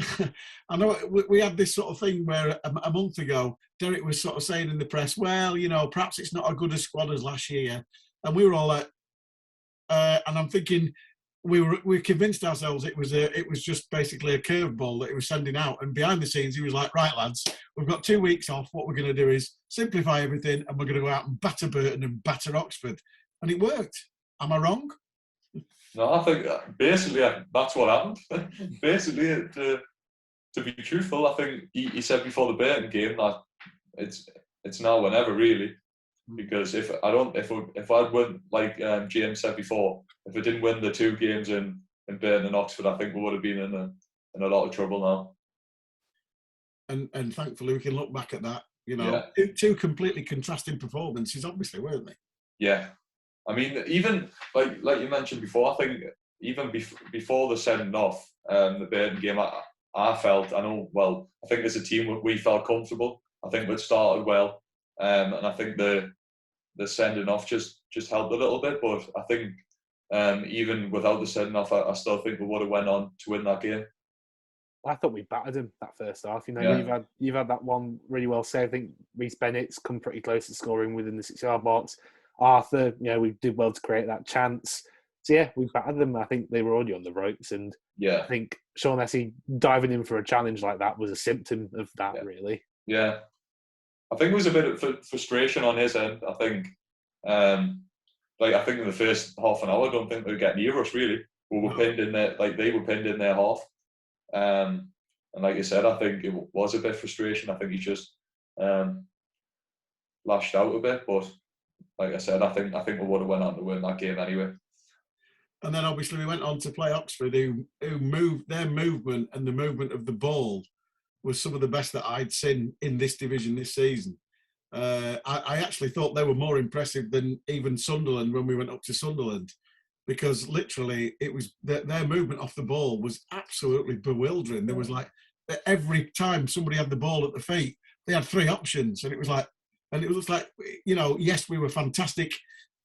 I know we had this sort of thing where a month ago Derek was sort of saying in the press, well, perhaps it's not as good a squad as last year, and we were all like, and I'm thinking we convinced ourselves it was just basically a curveball that he was sending out, and behind the scenes he was like, right lads, we've got 2 weeks off. What we're going to do is simplify everything, and we're going to go out and batter Burton and batter Oxford, and it worked. Am I wrong? No, I think basically that's what happened. Basically, to be truthful, I think he said before the Burton game that it's now or never really, because if I'd won, like James said before, if I didn't win the 2 games in Burton and Oxford, I think we would have been in a lot of trouble now. And thankfully we can look back at that. 2 completely contrasting performances, obviously, weren't they? Yeah. I mean, even like you mentioned before, I think even before the sending off, the Burton game, I think as a team we felt comfortable. I think we'd started well, and I think the sending off just helped a little bit. But I think even without the sending off, I still think we would have went on to win that game. I thought we battered him that first half. You've had that one really well saved. I think Reece Bennett's come pretty close to scoring within the 6-yard box. Arthur, we did well to create that chance. So yeah, we battered them. I think they were already on the ropes, and I think Sean Essie diving in for a challenge like that was a symptom of that, really. Yeah, I think it was a bit of frustration on his end. I think, I think in the first half an hour, I don't think they were getting near us really. We were pinned in there, they were pinned in their half. And like you said, I think it was a bit of frustration. I think he just lashed out a bit, but. Like I said, I think we would have went on to win that game anyway. And then obviously we went on to play Oxford, who moved their movement, and the movement of the ball was some of the best that I'd seen in this division this season. I actually thought they were more impressive than even Sunderland when we went up to Sunderland, because literally it was their movement off the ball was absolutely bewildering. There was like every time somebody had the ball at the feet, they had 3 options, and it was like, yes, we were fantastic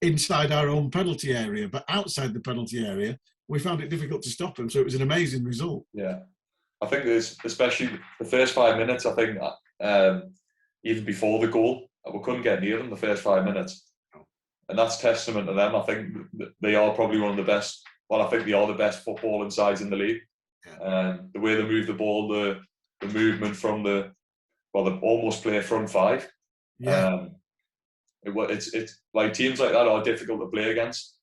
inside our own penalty area, but outside the penalty area, we found it difficult to stop them. So it was an amazing result. Yeah, I think there's, especially the first 5 minutes, I think even before the goal, we couldn't get near them the first 5 minutes. And that's testament to them. I think they are probably one of the best, well, I think they are the best footballing sides in the league. The way they move the ball, the movement from they almost play a front five. Yeah. It's like teams like that are difficult to play against.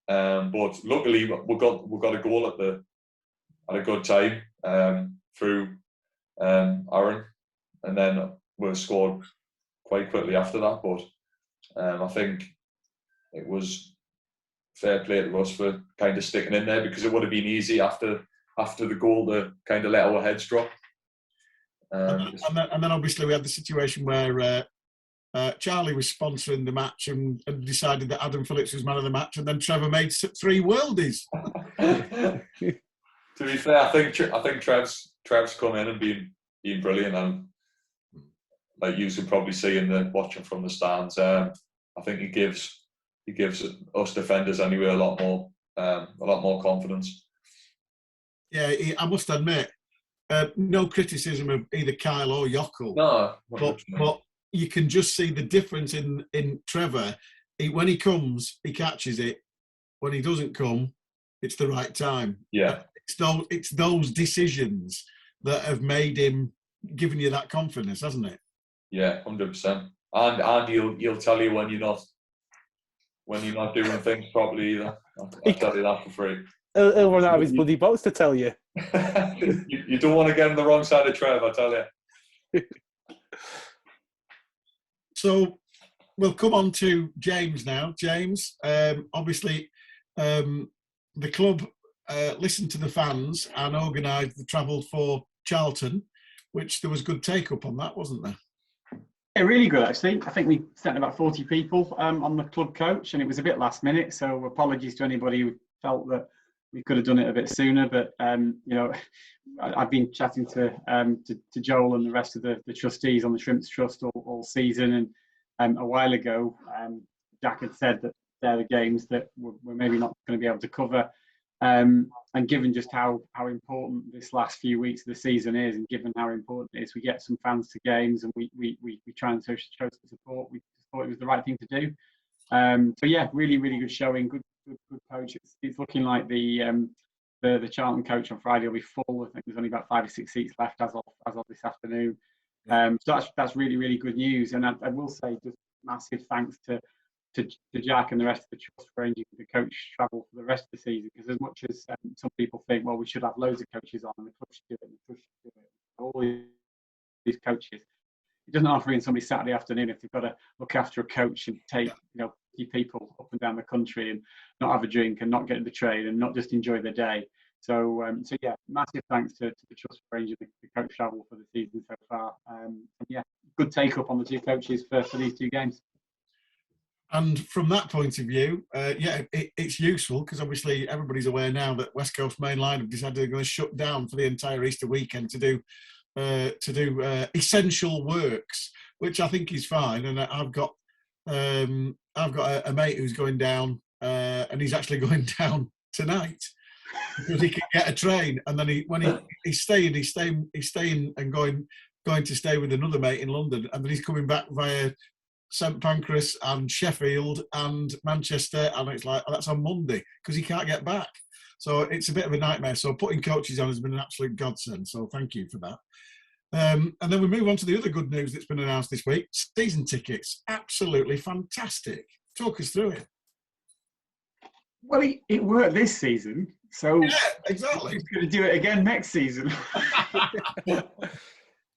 But luckily we got a goal at a good time through Aaron, and then we scored quite quickly after that. But I think it was fair play to us for kind of sticking in there, because it would have been easy after the goal to kind of let our heads drop. And then obviously we had the situation where Charlie was sponsoring the match and decided that Adam Phillips was man of the match, and then Trevor made 3 worldies. To be fair, I think Trev's come in and been brilliant, and like you can probably see in the watching from the stands, I think he gives us defenders anyway a lot more confidence. Yeah, I must admit, no criticism of either Kyle or Yockel. No, but you can just see the difference in Trevor. When he comes, he catches it. When he doesn't come, it's the right time. Yeah, it's those decisions that have made him giving you that confidence, hasn't it? Yeah, 100%. And he'll tell you when you're not doing things properly either. I'll tell you that for free. He'll run out of his bloody box to tell you. You don't want to get on the wrong side of Trev, I tell you. So we'll come on to James now. James, obviously, the club listened to the fans and organised the travel for Charlton, which there was good take-up on that, wasn't there? Yeah, really good, actually. I think we sent about 40 people on the club coach, and it was a bit last minute, so apologies to anybody who felt that we could have done it a bit sooner. But, I've been chatting to Joel and the rest of the trustees on the Shrimps Trust all season, and a while ago, Jack had said that they're the games that we're maybe not going to be able to cover. And given just how important this last few weeks of the season is, and given how important it is, we get some fans to games and we try and show some support. We just thought it was the right thing to do. So yeah, really, really good showing. Good coach. It's looking like the Charlton coach on Friday will be full. I think there's only about 5 or 6 seats left as of this afternoon. So that's really, really good news. And I will say just massive thanks to Jack and the rest of the trust for arranging the coach travel for the rest of the season, because as much as some people think, well, we should have loads of coaches on and the club should do it, and the club should do it, all these coaches, it doesn't offer in somebody Saturday afternoon if they've got to look after a coach and take people up and down the country and not have a drink and not get in the train and not just enjoy their day. So yeah, massive thanks to the trust for arranging the coach travel for the season so far. And yeah, good take up on the 2 coaches for these 2 games. And from that point of view, it's useful because obviously everybody's aware now that West Coast Main Line have decided they're going to shut down for the entire Easter weekend to do essential works, which I think is fine. And I've got a mate who's going down, and he's actually going down tonight because he can get a train. And then he's staying and going to stay with another mate in London, and then he's coming back via St Pancras and Sheffield and Manchester, and it's like that's on Monday because he can't get back. So it's a bit of a nightmare. So putting coaches on has been an absolute godsend. So thank you for that. And then we move on to the other good news that's been announced this week. Season tickets, absolutely fantastic. Talk us through it. Well, it worked this season, so yeah, exactly. He's going to do it again next season.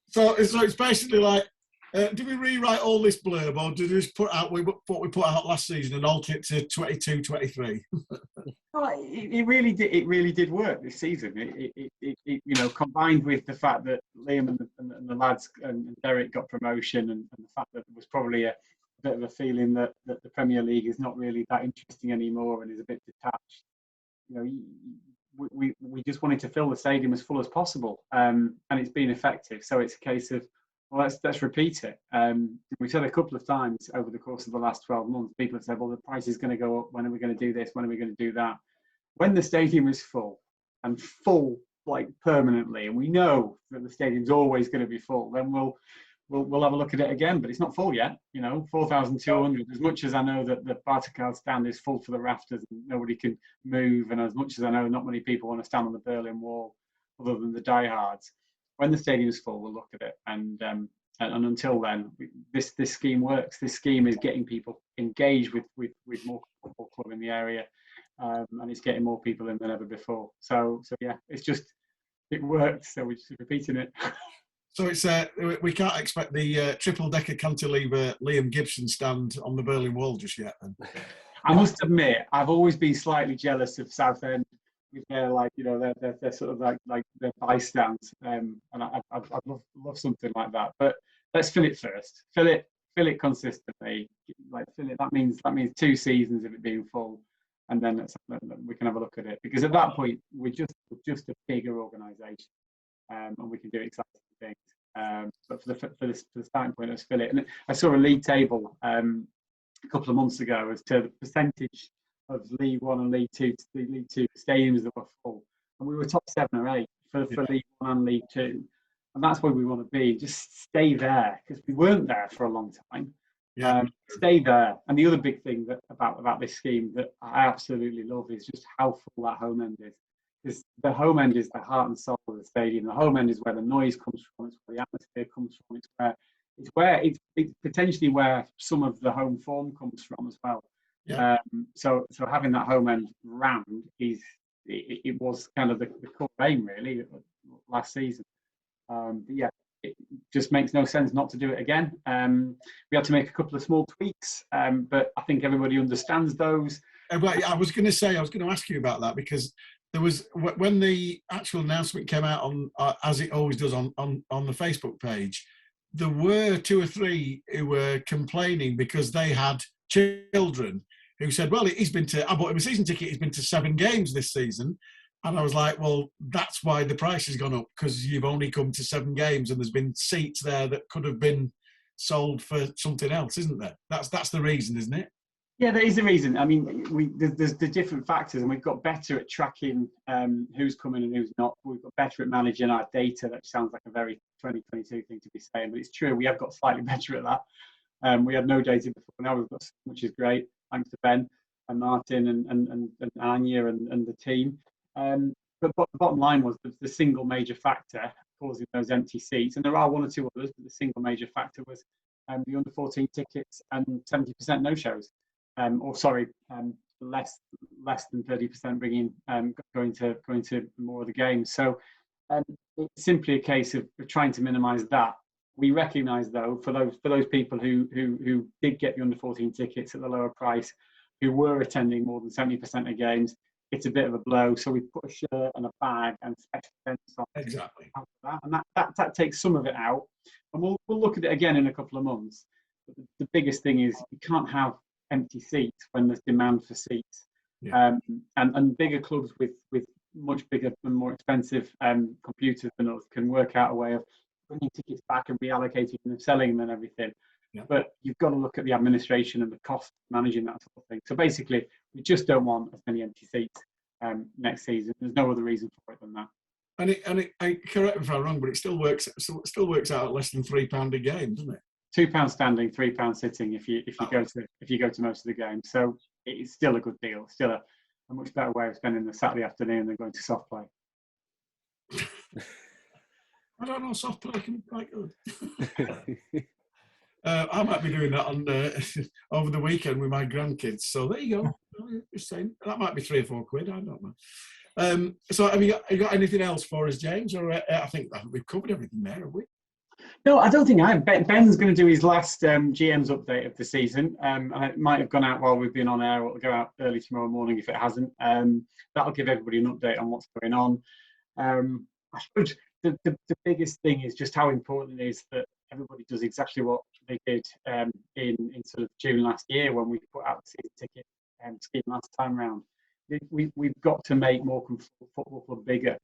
So it's basically like, did we rewrite all this blurb, or did we just put out what we put out last season and alter it to 22, 23? It really did. It really did work this season. It combined with the fact that Liam and the lads and Derek got promotion, and the fact that there was probably a bit of a feeling that the Premier League is not really that interesting anymore and is a bit detached. We just wanted to fill the stadium as full as possible, and it's been effective. So it's a case of Well, let's repeat it. We've said a couple of times over the course of the last 12 months, people have said, well, the price is going to go up. When are we going to do this? When are we going to do that? When the stadium is full, and full like permanently, and we know that the stadium's always going to be full, then we'll have a look at it again. But it's not full yet. 4,200. As much as I know that the Bartercard stand is full to the rafters and nobody can move, and as much as I know not many people want to stand on the Berlin Wall other than the diehards, when the stadium is full, we'll look at it. And until then, this scheme works. This scheme is getting people engaged with more football club in the area, and it's getting more people in than ever before. So yeah, it worked. So we're just repeating it. So it's we can't expect the triple-decker cantilever Liam Gibson stand on the Berlin Wall just yet. Then I must admit, I've always been slightly jealous of Southend with their they're sort of like their bystands, and I'd love something like that. But let's fill it first. Fill it consistently. Fill it. That means 2 seasons of it being full, and then we can have a look at it. Because at that point, we're just a bigger organisation, and we can do exciting things. But for the starting point, let's fill it. And I saw a league table a couple of months ago as to the percentage of League One and League Two stadiums that were full, and we were top 7 or 8 for League One and League Two, and that's where we want to be. Just stay there, because we weren't there for a long time. Stay there. And the other big thing about this scheme that I absolutely love is just how full that home end is. Because the home end is the heart and soul of the stadium. The home end is where the noise comes from. It's where the atmosphere comes from. It's potentially where some of the home form comes from as well. Yeah. So having that home end round it was kind of the core aim really last season. But yeah, it just makes no sense not to do it again. We had to make a couple of small tweaks, but I think everybody understands those. I was going to ask you about that, because there was, when the actual announcement came out on as it always does on the Facebook page, there were 2 or 3 who were complaining because they had children who said, well, I bought him a season ticket, he's been to 7 games this season. And I was like, well, that's why the price has gone up, because you've only come to 7 games and there's been seats there that could have been sold for something else, isn't there? That's the reason, isn't it? Yeah, there is the reason. I mean, there's the different factors, and we've got better at tracking who's coming and who's not. We've got better at managing our data. That sounds like a very 2022 thing to be saying, but it's true. We have got slightly better at that. We had no data before. Now we've got, which is great, thanks to Ben and Martin and Anya and the team. But the bottom line was the single major factor causing those empty seats, and there are 1 or 2 others, but the single major factor was the under 14 tickets and 70% no-shows. Less than 30% going to more of the games. So it's simply a case of trying to minimise that. We recognise, though, for those people who did get the under 14 tickets at the lower price, who were attending more than 70% of games, it's a bit of a blow. So we put a shirt and a bag and special events on. Exactly. And that takes some of it out, and we'll look at it again in a couple of months. But the biggest thing is you can't have empty seats when there's demand for seats. Yeah. And bigger clubs with much bigger and more expensive computers than us can work out a way of bringing tickets back and reallocating them and selling them and everything. Yeah. But you've got to look at the administration and the cost of managing that sort of thing. So basically, we just don't want as many empty seats next season. There's no other reason for it than that. And it correct me if I'm wrong, but it still works out at less than £3 a game, doesn't it? £2 standing, £3 sitting if you go to most of the games. So it's still a good deal. Still a much better way of spending the Saturday afternoon than going to soft play. I don't know, soft play can be quite good. I might be doing that on over the weekend with my grandkids. So there you go. Just saying, that might be £3 or £4. I don't know. So have you got anything else for us, James? Or I think we've covered everything there, have we? No, I don't think I have. Ben's going to do his last GM's update of the season. And it might have gone out while we've been on air, or it'll go out early tomorrow morning if it hasn't. That'll give everybody an update on what's going on. I suppose the biggest thing is just how important it is that everybody does exactly what they did in sort of June last year when we put out the season ticket scheme last time round. We've got to make Morecambe Football Club bigger.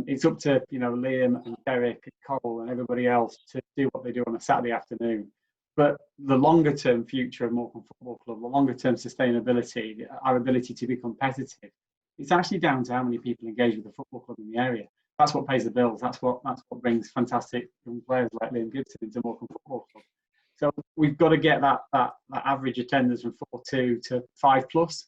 It's up to Liam and Derek and Cole and everybody else to do what they do on a Saturday afternoon. But the longer term future of Morecambe Football Club, the longer term sustainability, our ability to be competitive, it's actually down to how many people engage with the football club in the area. That's what pays the bills. That's what brings fantastic young players like Liam Gibson into Morecambe Football Club. So we've got to get that average attendance from 4.2 to 5+.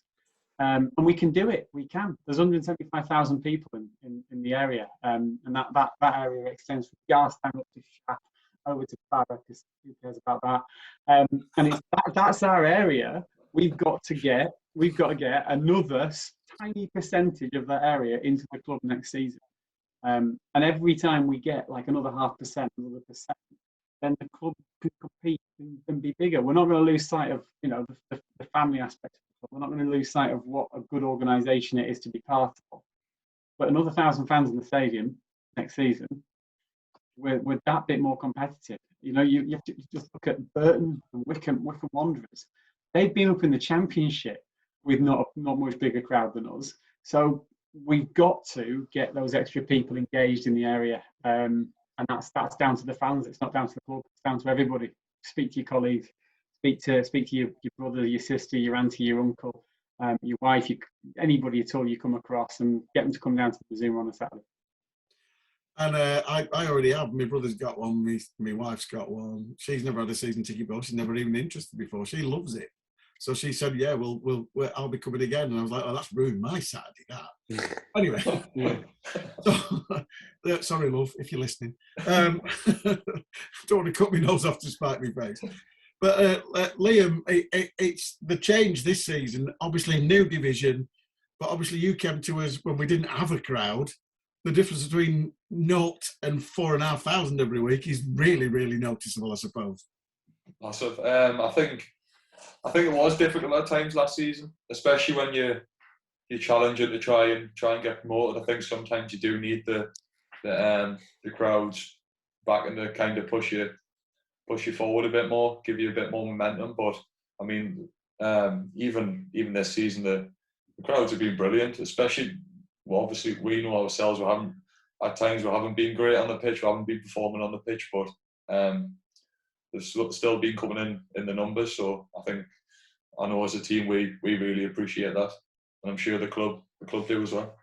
And we can do it. We can. There's 175,000 people in the area, and that area extends from Garstown up to Shaft, over to Barra, because who cares about that? And that's our area. We've got to get another tiny percentage of that area into the club next season. And every time we get like another 0.5%, another percent, then the club could compete and be bigger. We're not going to lose sight of the family aspect of the club. We're not going to lose sight of what a good organisation it is to be part of. But another 1,000 fans in the stadium next season, we're that bit more competitive. You have to just look at Burton and Wickham Wanderers. They've been up in the Championship with not much bigger crowd than us. So we've got to get those extra people engaged in the area, and that's down to the fans. It's not down to the club. It's down to everybody. Speak to your colleagues. Speak to your brother, your sister, your auntie, your uncle, your wife, anybody at all you come across, and get them to come down to the Mazuma on a Saturday. And I already have. My brother's got one. My wife's got one. She's never had a season ticket before. She's never even interested before. She loves it. So she said, "Yeah, I'll be coming again." And I was like, "Oh, that's ruined my Saturday, that." Anyway, so, sorry, love, if you're listening. Don't want to cut my nose off to spite my face. But Liam, it's the change this season. Obviously, new division, but obviously you came to us when we didn't have a crowd. The difference between 0 and 4,500 every week is really, really noticeable, I suppose. Massive. I think it was difficult at times last season, especially when you're challenging to try and get promoted. I think sometimes you do need the crowds back and to kind of push you forward a bit more, give you a bit more momentum. But I mean, even this season, the crowds have been brilliant. Especially, well, obviously we know ourselves we haven't been great on the pitch, we haven't been performing on the pitch, but they've still been coming in the numbers. So I know as a team we really appreciate that, and I'm sure the club do as well.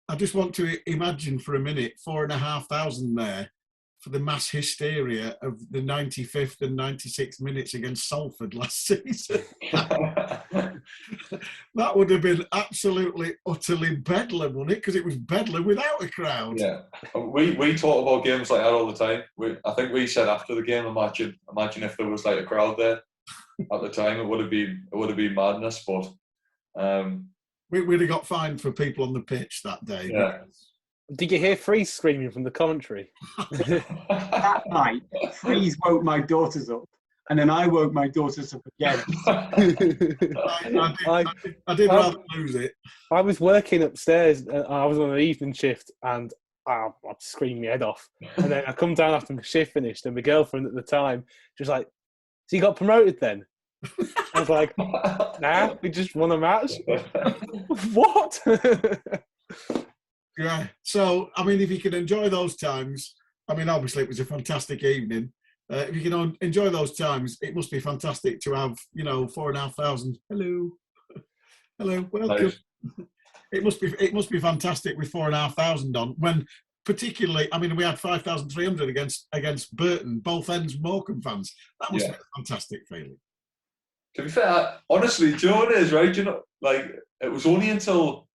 I just want to imagine for a minute 4,500 there for the mass hysteria of the 95th and 96th minutes against Salford last season. That would have been absolutely, utterly bedlam, wouldn't it? Because it was bedlam without a crowd. Yeah, we talk about games like that all the time. I think we said after the game, imagine if there was like a crowd there at the time, it would have been madness. But We'd have got fined for people on the pitch that day. Yeah. Did you hear Freez screaming from the commentary? That night, Freez woke my daughters up, and then I woke my daughters up again. I did rather lose it. I was working upstairs. I was on an evening shift, and I'd scream my head off. And then I come down after my shift finished, and my girlfriend at the time, she was like, "So you got promoted then?" I was like, "Nah, we just won a match." What? Yeah. So, I mean, if you can enjoy those times, I mean, obviously it was a fantastic evening. If you can enjoy those times, it must be fantastic to have, 4,500. Hello, welcome. Nice. It must be fantastic with 4,500 on. When particularly, I mean, we had 5,300 against Burton, both ends Morecambe fans. That must be a fantastic feeling. To be fair, honestly, do you know what it is, right? It was only until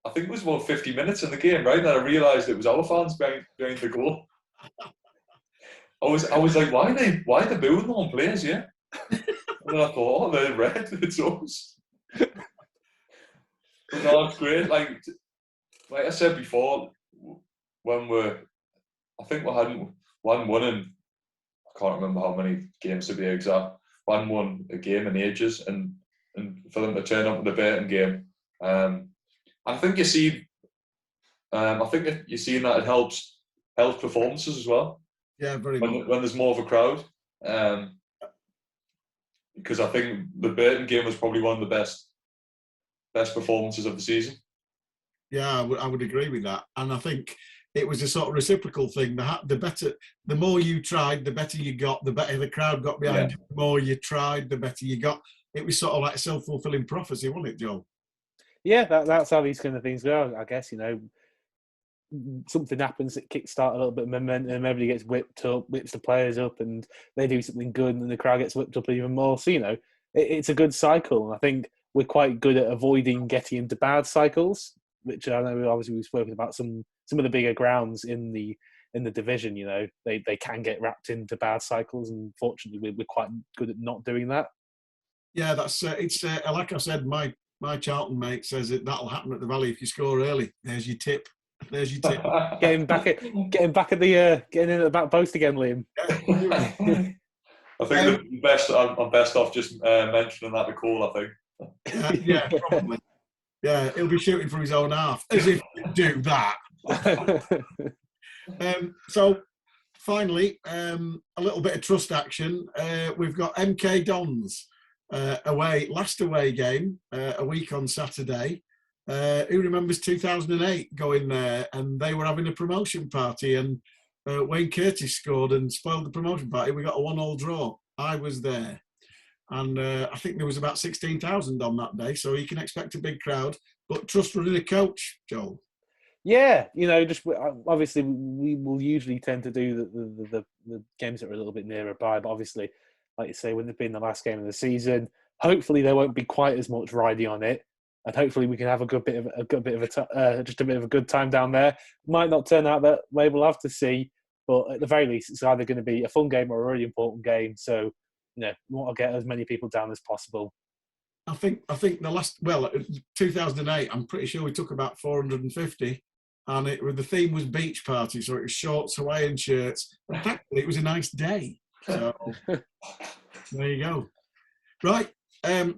I think it was about 50 minutes in the game, right, that I realised it was our fans behind the goal. I was like, why are they booing the home players? Yeah, and then I thought, oh, they're red. It's us. But no, it's great. Like I said before, when I think we hadn't won in, I can't remember how many games to be exact. One won a game in ages, and for them to turn up in the Burton game, I think you see. I think you're seeing that it helps performances as well. Yeah, very much. When there's more of a crowd, because I think the Burton game was probably one of the best performances of the season. Yeah, I would agree with that. And I think it was a sort of reciprocal thing. The more you tried, the better you got, the better the crowd got behind you. The more you tried, the better you got. It was sort of like a self-fulfilling prophecy, wasn't it, Joel? Yeah, that's how these kind of things go. I guess, something happens that kickstart a little bit of momentum, everybody gets whipped up, whips the players up, and they do something good, and then the crowd gets whipped up even more. So, it's a good cycle. And I think we're quite good at avoiding getting into bad cycles, which I know obviously we've spoken about some of the bigger grounds in the division. They can get wrapped into bad cycles, and fortunately we're quite good at not doing that. Yeah, that's it's like I said, my Charlton mate says that'll happen at the Valley if you score early. There's your tip. Getting back at the getting in at the back post again, Liam. I think I'm best off just mentioning that to Cole, I think. Yeah, probably. Yeah, he'll be shooting from his own half, as if he'd do that. So, finally, a little bit of trust action. We've got MK Dons last away game, a week on Saturday. Who remembers 2008 going there, and they were having a promotion party, and Wayne Curtis scored and spoiled the promotion party. We got a 1-1 draw. I was there. And I think there was about 16,000 on that day, so you can expect a big crowd. But trust running a coach, Joel. Yeah, just obviously we will usually tend to do the games that are a little bit nearer by, but obviously, like you say, when they've been the last game of the season, hopefully there won't be quite as much riding on it, and hopefully we can have just a bit of a good time down there. Might not turn out that way, we'll have to see, but at the very least, it's either going to be a fun game or a really important game. So, we want to get as many people down as possible. I think the last 2008. I'm pretty sure we took about 450, and the theme was beach party, so it was shorts, Hawaiian shirts. And thankfully, it was a nice day. So there you go. Right.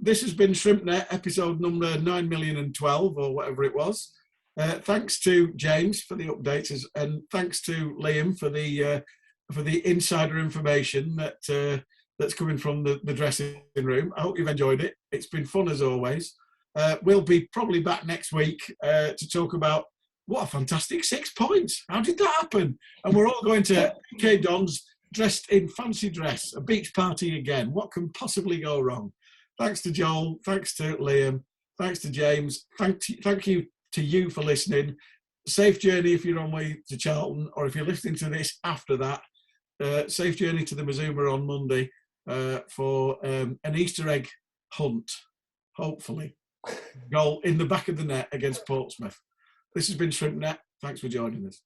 This has been ShrimspNet, episode number 9,012,000 or whatever it was. Thanks to James for the updates, and thanks to Liam for the insider information that's coming from the dressing room. I hope you've enjoyed it. It's been fun as always. We'll be probably back next week to talk about what a fantastic 6 points. How did that happen? And we're all going to MK Dons dressed in fancy dress, a beach party again. What can possibly go wrong? Thanks to Joel. Thanks to Liam. Thanks to James. Thank you to you for listening. Safe journey if you're on way to Charlton, or if you're listening to this after that. Safe journey to the Mazuma on Monday for an Easter egg hunt, hopefully. Goal in the back of the net against Portsmouth. This has been ShrimspNet. Thanks for joining us.